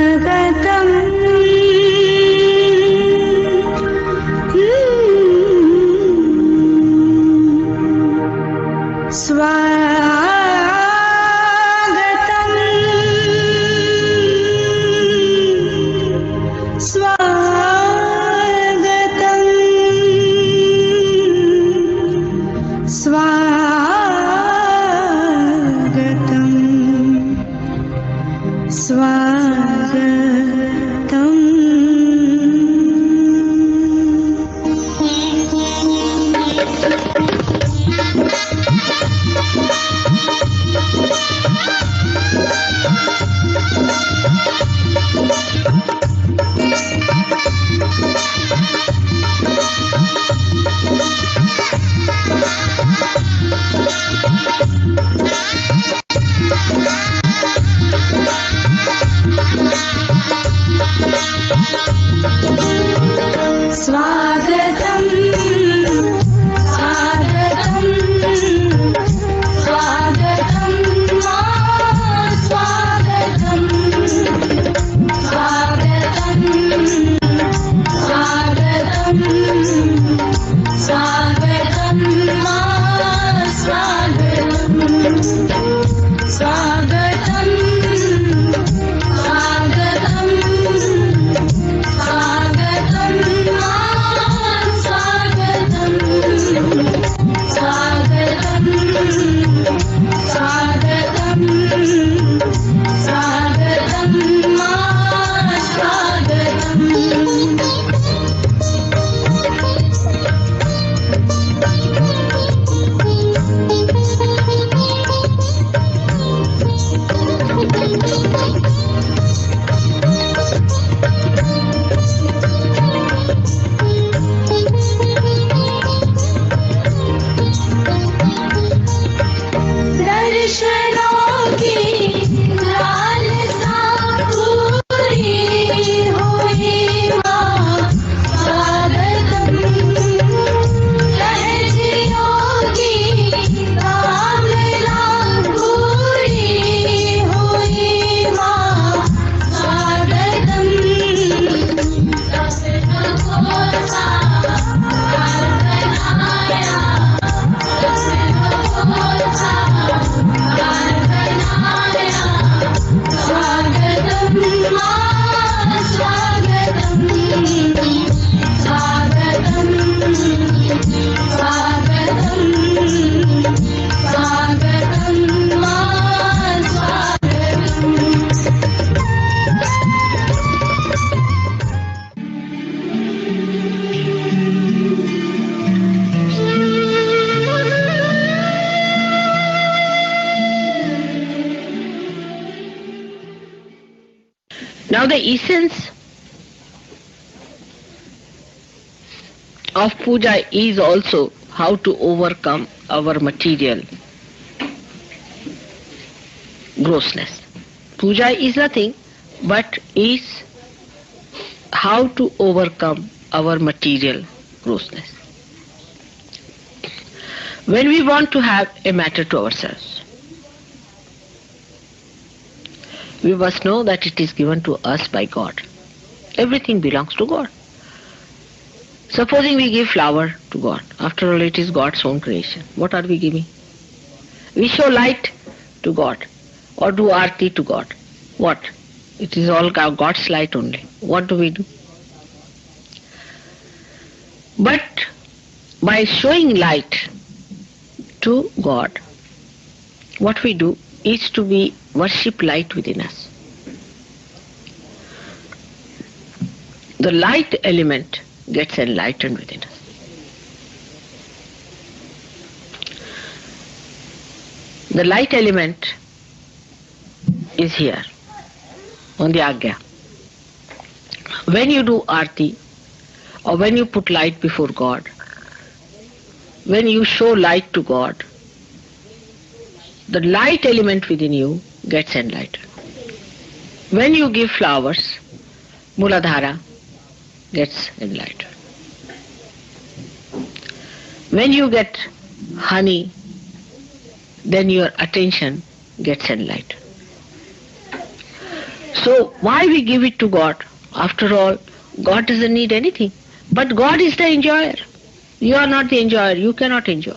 Now the essence of puja is also how to overcome our material grossness. Puja is nothing but is how to overcome our material grossness. When we want to have a matter to ourselves, we must know that it is given to us by God. Everything belongs to God. Supposing we give flower to God, after all it is God's own creation. What are we giving? We show light to God or do arti to God. What? It is all God's light only. What do we do? But by showing light to God, what we do is to be worship light within us. The light element gets enlightened within us. The light element is here on the Agya. When you do arti or when you put light before God, when you show light to God, the light element within you gets enlightened. When you give flowers, Muladhara gets enlightened. When you get honey, then your attention gets enlightened. So why we give it to God? After all, God doesn't need anything. But God is the enjoyer. You are not the enjoyer. You cannot enjoy.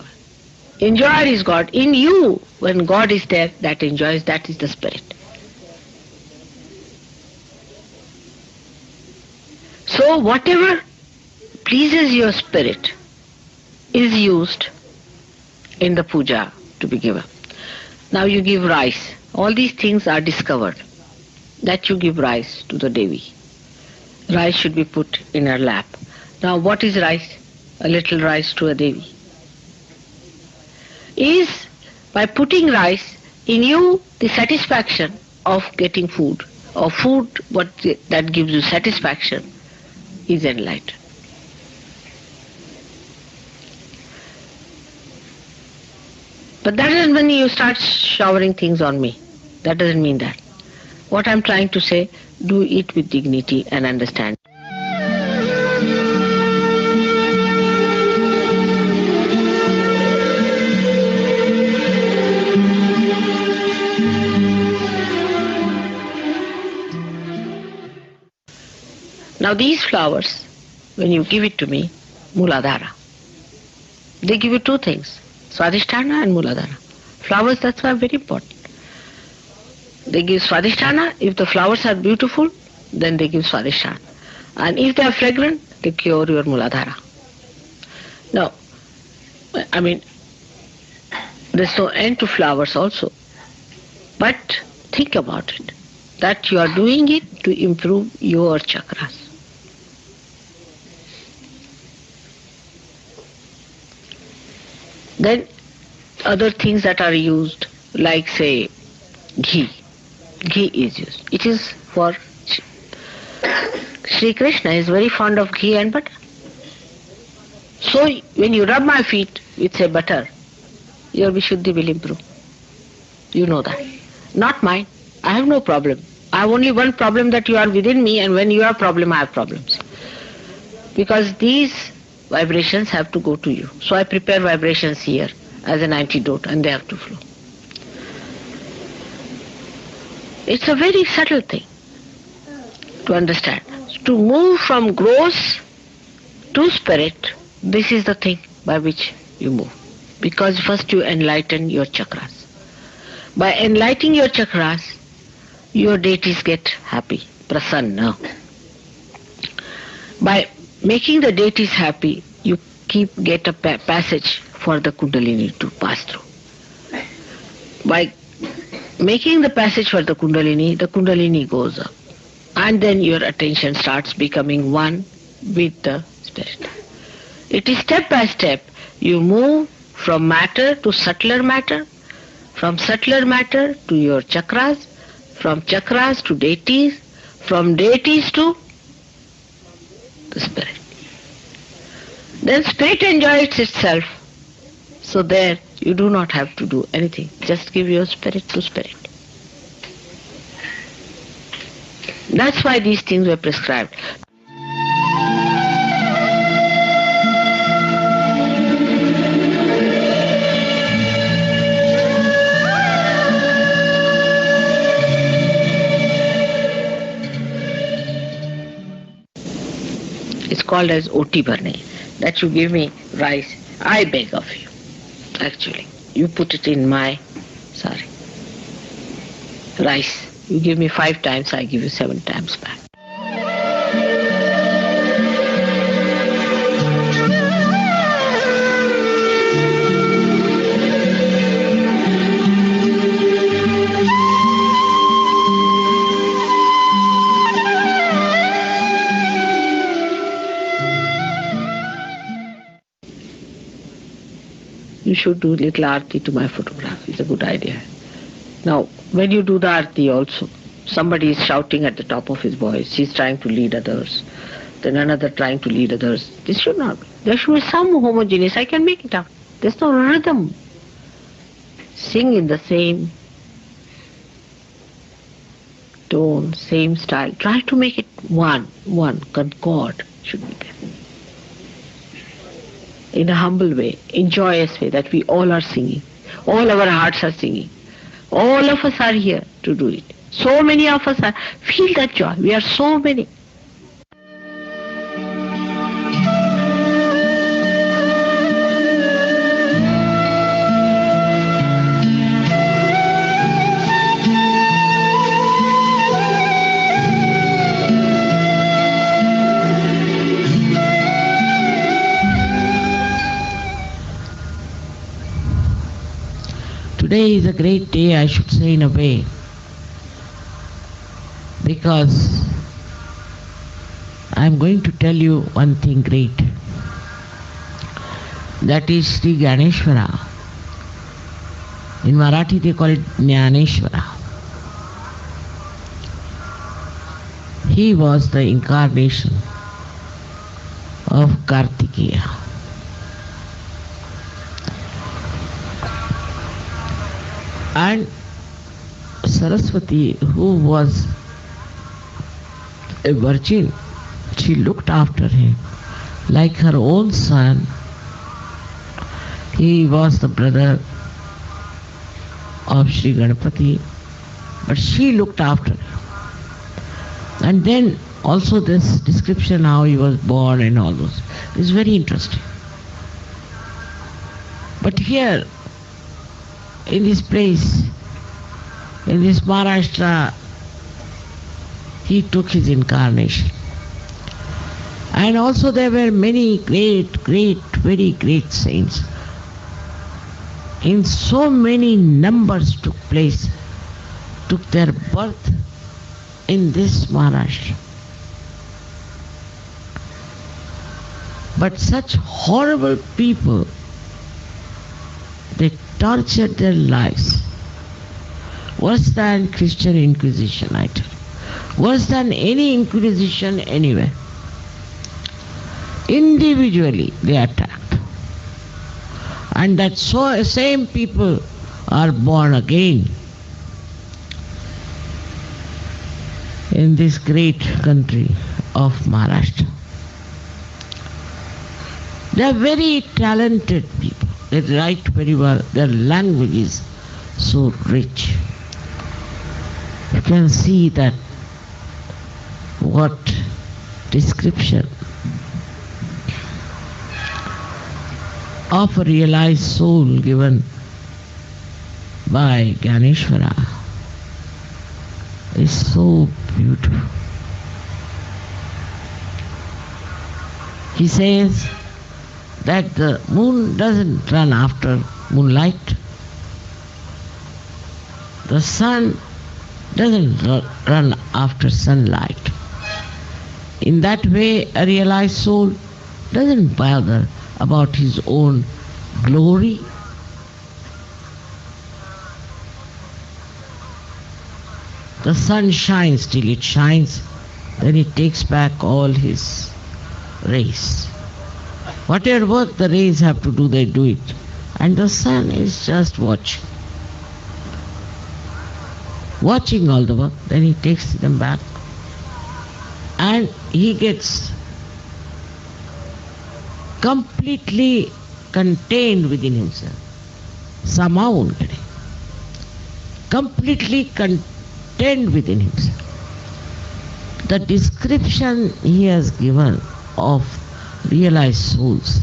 Enjoyer is God. In you, when God is there, that enjoys, that is the spirit. So whatever pleases your spirit is used in the puja to be given. Now you give rice. All these things are discovered. That you give rice to the Devi. Rice should be put in her lap. Now what is rice? A little rice to a Devi. Is by putting rice in you the satisfaction of getting food, or food that gives you satisfaction is enlightened. But that doesn't mean you start showering things on me. That doesn't mean that. What I'm trying to say, do it with dignity and understand. Now these flowers, when you give it to me, Muladhara, they give you two things, Swadhisthana and Muladhara. Flowers, that's why very important. They give Swadhisthana. If the flowers are beautiful, then they give Swadhisthana. And if they are fragrant, they cure your Muladhara. Now, there's no end to flowers also. But think about it, that you are doing it to improve your chakras. Then other things that are used, like say ghee. Ghee is used. It is for Shri Krishna is very fond of ghee and butter. So when you rub my feet with say butter, your Vishuddhi will improve. You know that. Not mine. I have no problem. I have only one problem, that you are within me, and when you have problem, I have problems. Because these vibrations have to go to you. So I prepare vibrations here as an antidote, and they have to flow. It's a very subtle thing to understand. To move from gross to spirit, this is the thing by which you move. Because first you enlighten your chakras. By enlightening your chakras, your deities get happy, prasanna. By making the deities happy, you get a passage for the Kundalini to pass through. By making the passage for the Kundalini goes up. And then your attention starts becoming one with the spirit. It is step by step. You move from matter to subtler matter, from subtler matter to your chakras, from chakras to deities, from deities to the spirit. Then spirit enjoys itself. So there you do not have to do anything. Just give your spirit to spirit. That's why these things were prescribed. It's called as Oti Bharne, that you give me rice. I beg of you, actually. You put it in my rice. You give me 5 times, I give you 7 times back. You should do little arti to my photograph. It's a good idea. Now, when you do the arti also, somebody is shouting at the top of his voice. He's trying to lead others. Then another trying to lead others. This should not be. There should be some homogeneous. I can make it up. There's no rhythm. Sing in the same tone, same style. Try to make it one, concord should be there. In a humble way, in joyous way, that we all are singing. All our hearts are singing. All of us are here to do it. So many of us feel that joy. We are so many. Today is a great day, I should say, in a way, because I am going to tell you one thing great. That is Sri Ganeshwara. In Marathi they call it Jnaneshwara. He was the incarnation of Kartikeya. And Saraswati, who was a virgin, she looked after him like her own son. He was the brother of Sri Ganapati, but she looked after him. And then also this description how he was born and all those is very interesting. But here, in this place, in this Maharashtra, he took his incarnation. And also there were many very great saints. In so many numbers took their birth in this Maharashtra. But such horrible people, they tortured their lives. Worse than Christian Inquisition, I tell you. Worse than any Inquisition anywhere. Individually they attacked. And that same people are born again in this great country of Maharashtra. They are very talented people. They write very well. Their language is so rich. You can see that what description of a realized soul given by Ganeshwara is so beautiful. He says that the moon doesn't run after moonlight. The sun doesn't run after sunlight. In that way, a realized soul doesn't bother about his own glory. The sun shines till it shines, then it takes back all his rays. Whatever work the rays have to do, they do it. And the sun is just watching. Watching all the work, then he takes them back. And he gets completely contained within himself. Somehow, completely contained within himself. The description he has given of realized souls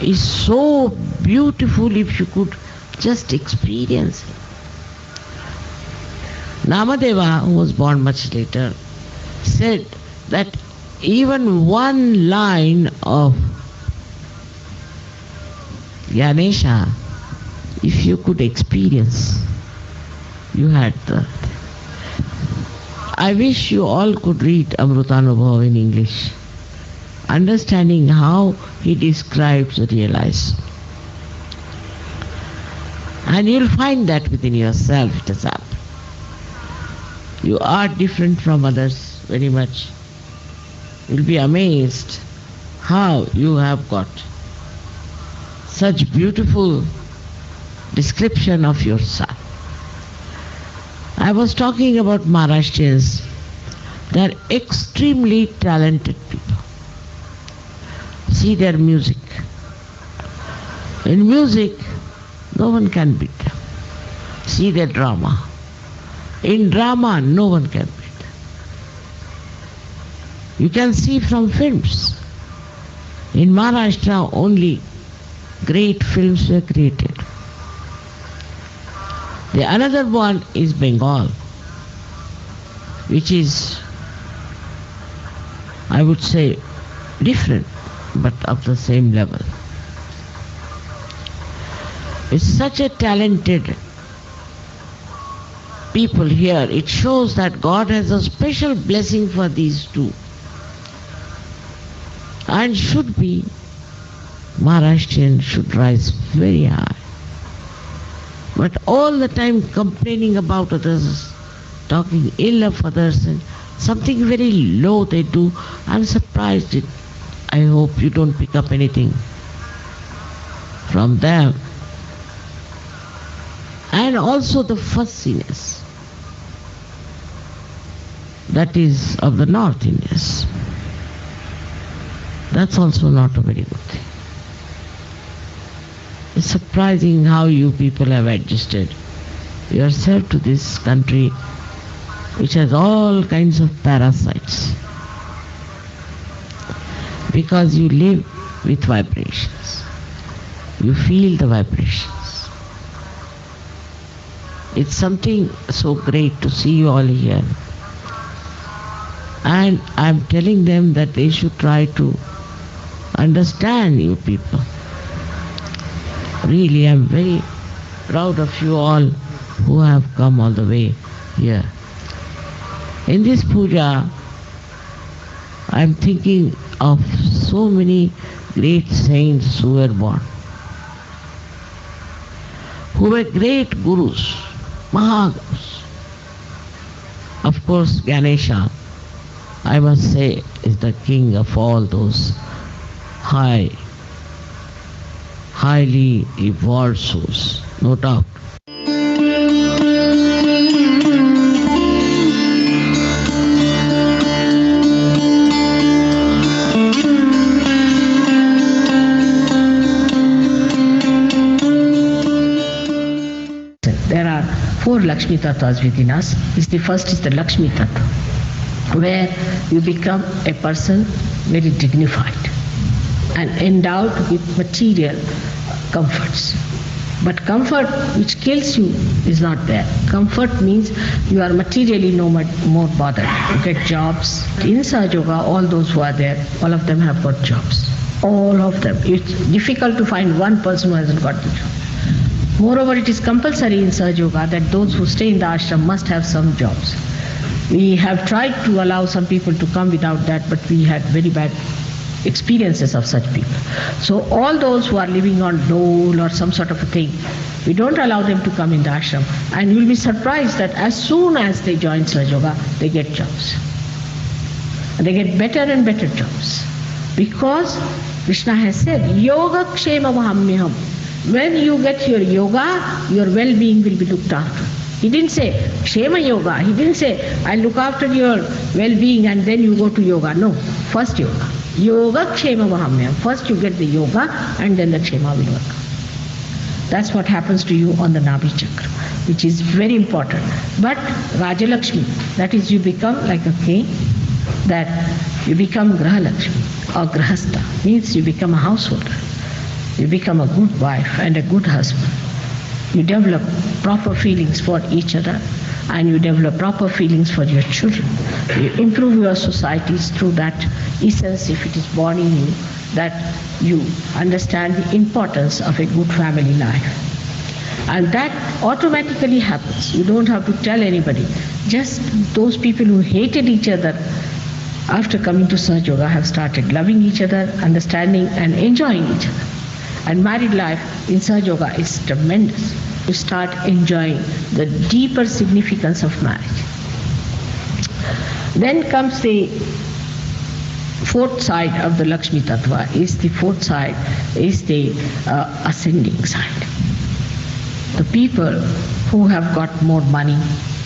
is so beautiful if you could just experience it. Namadeva, who was born much later, said that even one line of Ganesha, if you could experience, you had the... I wish you all could read Amrutanubhav in English, understanding how he describes the realized soul. And you'll find that within yourself it has happened. You are different from others very much. You'll be amazed how you have got such beautiful description of yourself. I was talking about Maharashtrians. They are extremely talented people. See their music. In music, no one can beat them. See their drama. In drama, no one can beat them. You can see from films. In Maharashtra, only great films were created. The another one is Bengal, which is, I would say, different, but of the same level. It's such a talented people here. It shows that God has a special blessing for these two. And should be, Maharashtrian should rise very high. But all the time complaining about others, talking ill of others, and something very low they do. I'm surprised. I hope you don't pick up anything from them. And also the fussiness that is of the North Indians. That's also not a very good thing. It's surprising how you people have adjusted yourself to this country which has all kinds of parasites. Because you live with vibrations. You feel the vibrations. It's something so great to see you all here. And I'm telling them that they should try to understand you people. Really, I'm very proud of you all who have come all the way here. In this puja, I'm thinking of so many great saints who were born, who were great gurus, Mahagurus. Of course, Ganesha, I must say, is the king of all those highly evolved souls, no doubt. There are 4 Lakshmi Tattvas within us. The first is the Lakshmi Tattva, where you become a person very dignified and endowed with material comforts. But comfort which kills you is not there. Comfort means you are materially no more bothered. You get jobs. In Sahaja Yoga, all those who are there, all of them have got jobs. All of them. It's difficult to find one person who hasn't got the job. Moreover, it is compulsory in Sahaja Yoga that those who stay in the ashram must have some jobs. We have tried to allow some people to come without that, but we had very bad experiences of such people. So all those who are living on dole or some sort of a thing, we don't allow them to come in the ashram. And you'll be surprised that as soon as they join Sahaja Yoga, they get jobs. And they get better and better jobs. Because Krishna has said, Yoga Kshema Vahamyaham. When you get your yoga, your well-being will be looked after. He didn't say Kshema Yoga. He didn't say, I look after your well-being and then you go to yoga. No, first yoga. Yoga Kshema Vahamyam. First you get the yoga and then the Kshema will work. That's what happens to you on the Nabhi Chakra, which is very important. But Raja Lakshmi, that is you become like a king, that you become Graha Lakshmi or Grahastha, means you become a householder. You become a good wife and a good husband. You develop proper feelings for each other and you develop proper feelings for your children. You improve your societies through that essence, if it is born in you, that you understand the importance of a good family life. And that automatically happens. You don't have to tell anybody. Just those people who hated each other after coming to Sahaja Yoga have started loving each other, understanding and enjoying each other. And married life in Sahaja Yoga is tremendous. You start enjoying the deeper significance of marriage. Then comes the fourth side of the Lakshmi Tattva. The fourth side is the ascending side. The people who have got more money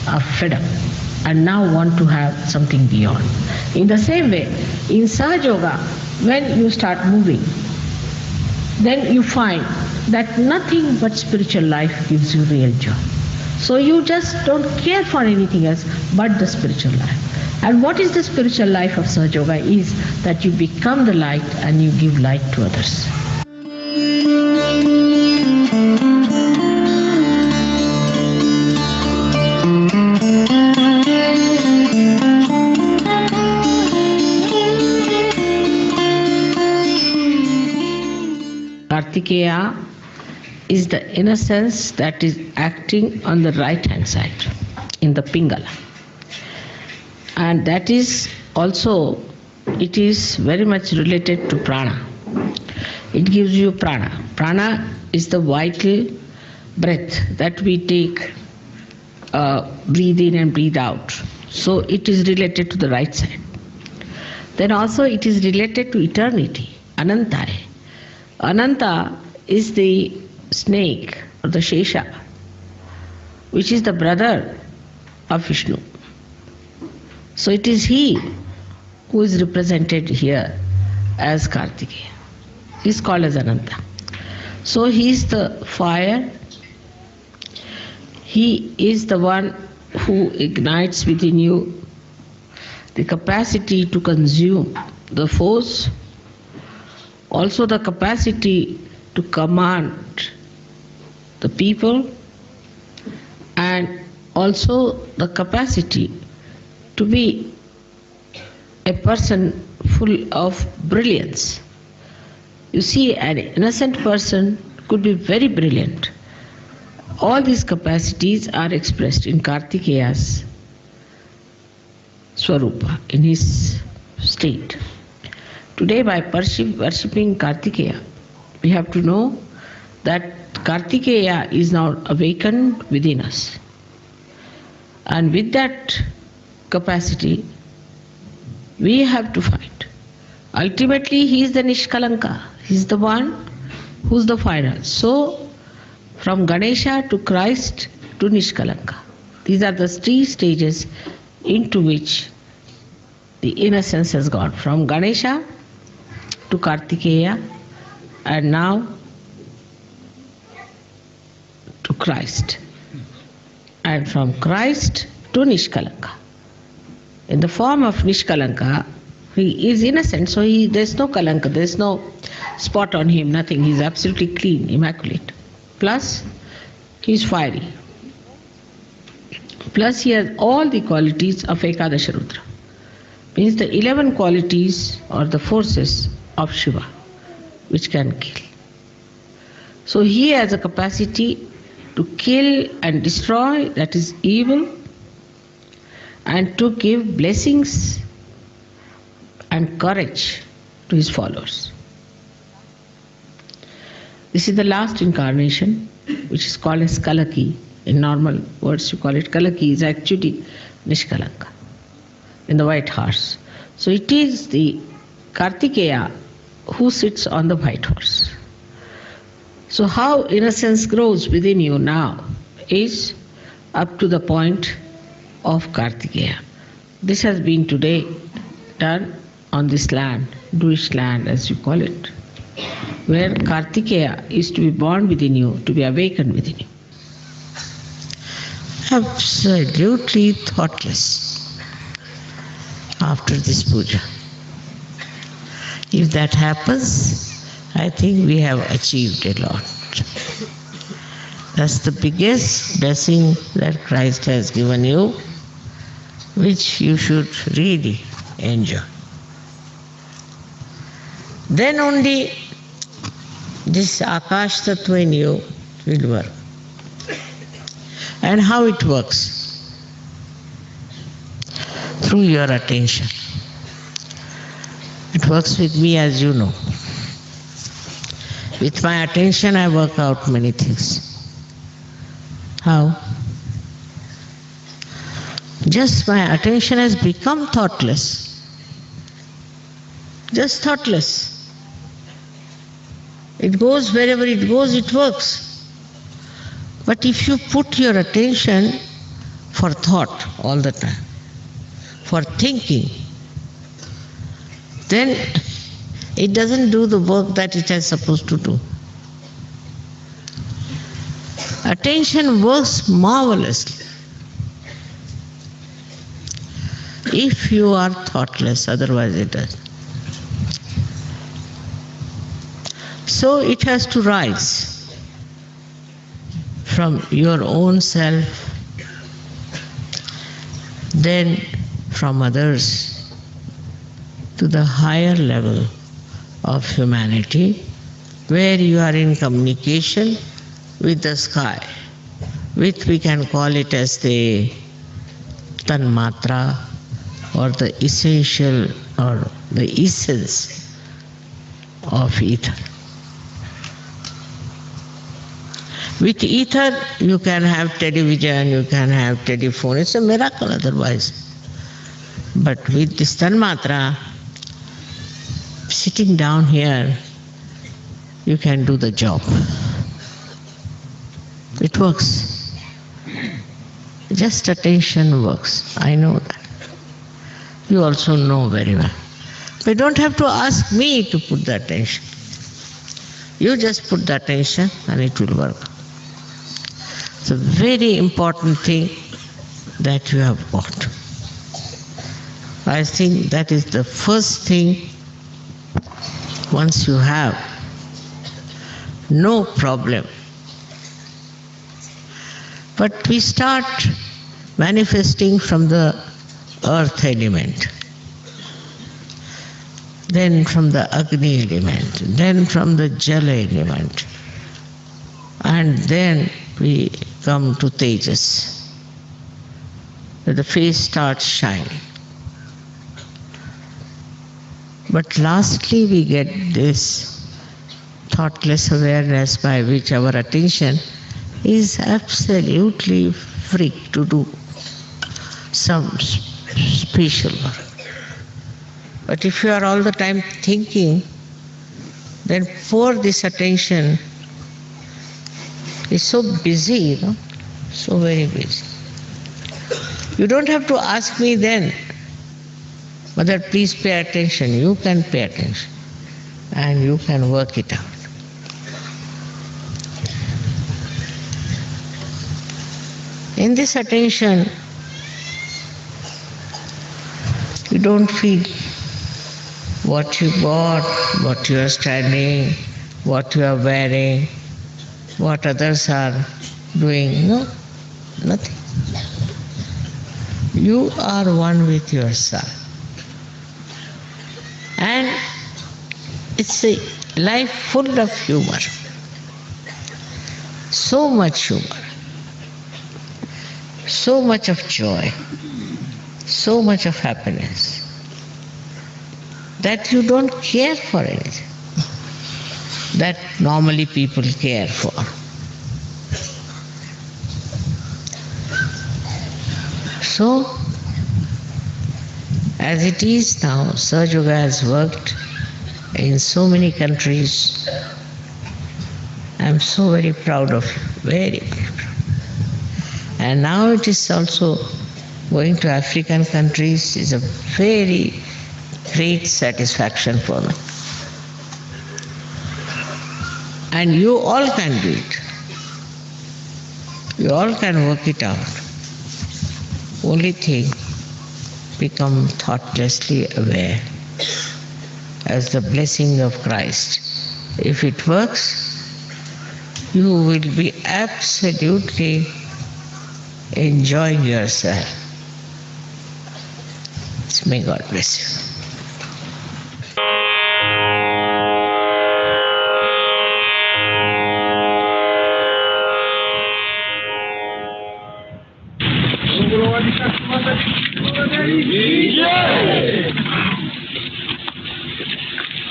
are fed up and now want to have something beyond. In the same way, in Sahaja Yoga, when you start moving, then you find that nothing but spiritual life gives you real joy. So you just don't care for anything else but the spiritual life. And what is the spiritual life of Sahaja Yoga is that you become the light and you give light to others. Kartikeya is the innocence that is acting on the right hand side in the Pingala. And that is also, it is very much related to prana. It gives you prana. Prana is the vital breath that we take, breathe in and breathe out. So it is related to the right side. Then also it is related to eternity, Ananta. Ananta is the snake or the Shesha, which is the brother of Vishnu. So it is he who is represented here as Kartikeya. He is called as Ananta. So he is the fire. He is the one who ignites within you the capacity to consume the force, also the capacity to command the people, and also the capacity to be a person full of brilliance. You see, an innocent person could be very brilliant. All these capacities are expressed in Kartikeya's Swarupa, in his state. Today, by worshipping Kartikeya, we have to know that Kartikeya is now awakened within us. And with that capacity, we have to fight. Ultimately, he is the Nishkalanka. He is the one who is the final. So, from Ganesha to Christ to Nishkalanka. These are the 3 stages into which the innocence has gone. From Ganesha to Kartikeya, and now to Christ. And from Christ to Nishkalanka. In the form of Nishkalanka, he is innocent, so there is no kalanka, there is no spot on him, nothing. He is absolutely clean, immaculate. Plus, he is fiery. Plus, he has all the qualities of Ekadasha Rudra. Means the 11 qualities or the forces of Shiva, which can kill. So he has a capacity to kill and destroy, that is evil, and to give blessings and courage to his followers. This is the last incarnation, which is called as Kalaki. In normal words you call it Kalaki, is actually Nishkalanka, in the white horse. So it is the Kartikeya who sits on the white horse. So how innocence grows within you now is up to the point of Kartikeya. This has been today done on this land, Jewish land as you call it, where Kartikeya is to be born within you, to be awakened within you. Absolutely thoughtless after this puja. If that happens, I think we have achieved a lot. That's the biggest blessing that Christ has given you, which you should really enjoy. Then only this Akash Tattva in you will work. And how it works? Through your attention. It works with me, as you know. With my attention I work out many things. How? Just my attention has become thoughtless. Just thoughtless. It goes wherever it goes, it works. But if you put your attention for thought all the time, for thinking, then it doesn't do the work that it is supposed to do. Attention works marvelously. If you are thoughtless, otherwise it doesn't. So it has to rise from your own self, then from others, to the higher level of humanity, where you are in communication with the sky, which we can call it as the tanmatra, or the essential or the essence of ether. With ether you can have television, you can have telephone, it's a miracle otherwise. But with this tanmatra, sitting down here, you can do the job. It works. Just attention works. I know that. You also know very well. But you don't have to ask me to put the attention. You just put the attention and it will work. It's a very important thing that you have got. I think that is the first thing. Once you have, no problem. But we start manifesting from the earth element, then from the Agni element, then from the Jala element, and then we come to Tejas. The face starts shining. But lastly we get this thoughtless awareness by which our attention is absolutely free to do some special work. But if you are all the time thinking, then pour this attention is so busy, so very busy. You don't have to ask me then, Mother, please pay attention. You can pay attention and you can work it out. In this attention, you don't feel what you got, what you are standing, what you are wearing, what others are doing. No, nothing. You are one with yourself. And it's a life full of humor. So much humor. So much of joy. So much of happiness. That you don't care for anything. That normally people care for. So, as it is now, Sahaja Yoga has worked in so many countries. I am so very proud of you, very, very proud. And now it is also going to African countries is a very great satisfaction for me. And you all can do it. You all can work it out. Only thing, become thoughtlessly aware as the blessing of Christ. If it works, you will be absolutely enjoying yourself. May God bless you.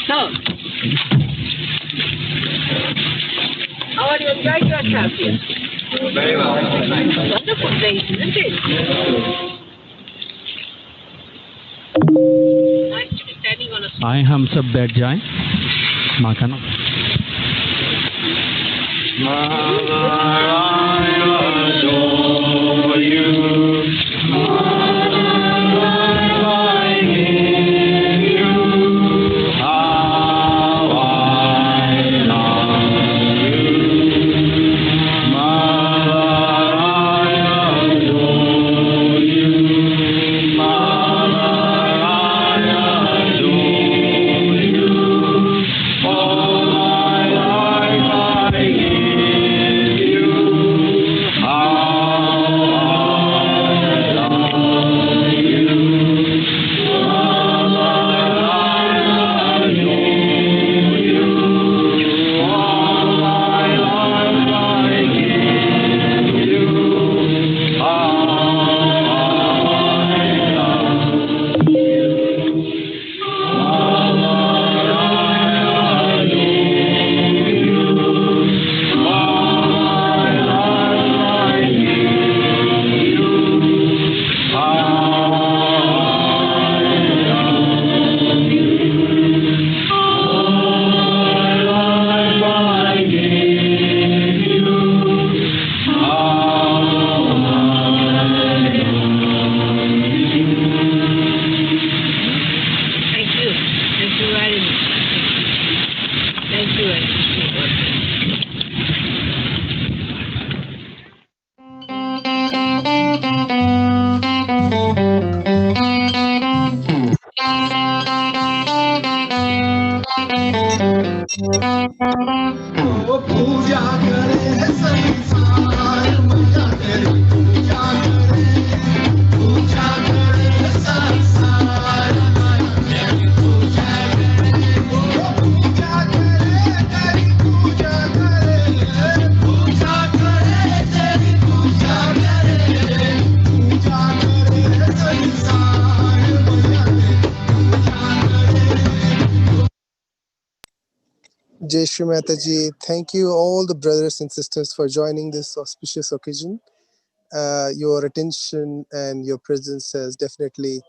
So, how are you enjoying yourself here? Very well. Wonderful place, isn't it? Nice to be standing on a आए हम सब बैठ जाएं माँ का नाम Mataji. पूजा करे संसार मैया तेरी पूजा करे संसार मैया तेरी पूजा करे पूजा करे तेरी पूजा करे तेरी पूजा करे संसार मैया तेरी पूजा करे. Jai Shri Mataji, thank you all the brothers and sisters for joining this auspicious occasion. Your attention and your presence has definitely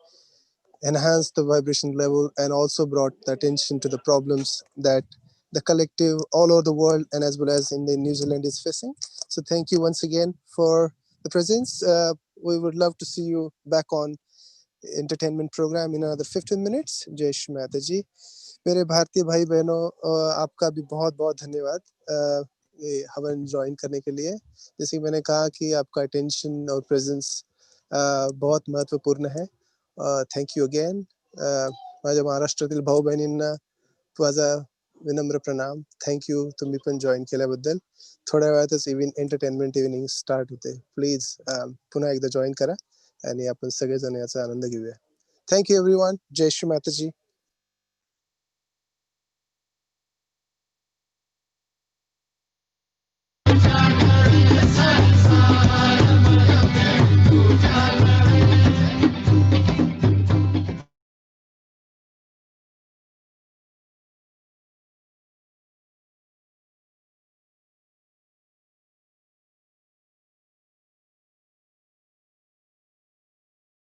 enhanced the vibration level and also brought the attention to the problems that the collective all over the world and as well as in the New Zealand is facing. So thank you once again for the presence. We would love to see you back on entertainment program in another 15 minutes. Jai Shri Mataji. मेरे भारतीय भाई बहनों आपका भी बहुत बहुत धन्यवाद ये हवन ज्वाइन करने के लिए. जैसे कि मैंने कहा कि आपका अटेंशन और प्रेजेंस बहुत महत्वपूर्ण है. Thank you again. माझ्या महाराष्ट्रातील भाऊ बहिणींना माझा विनम्र प्रणाम. थँक यू तुम्ही पण जॉईन केल्याबद्दल. थोड्या वेळातच एंटरटेनमेंट इव्हिनिंग स्टार्ट होते. प्लीज पुन्हा एकदा जॉईन करा आणि आपण सगळेजण याचा आनंद घेऊया. Thank you everyone. जय श्री माताजी.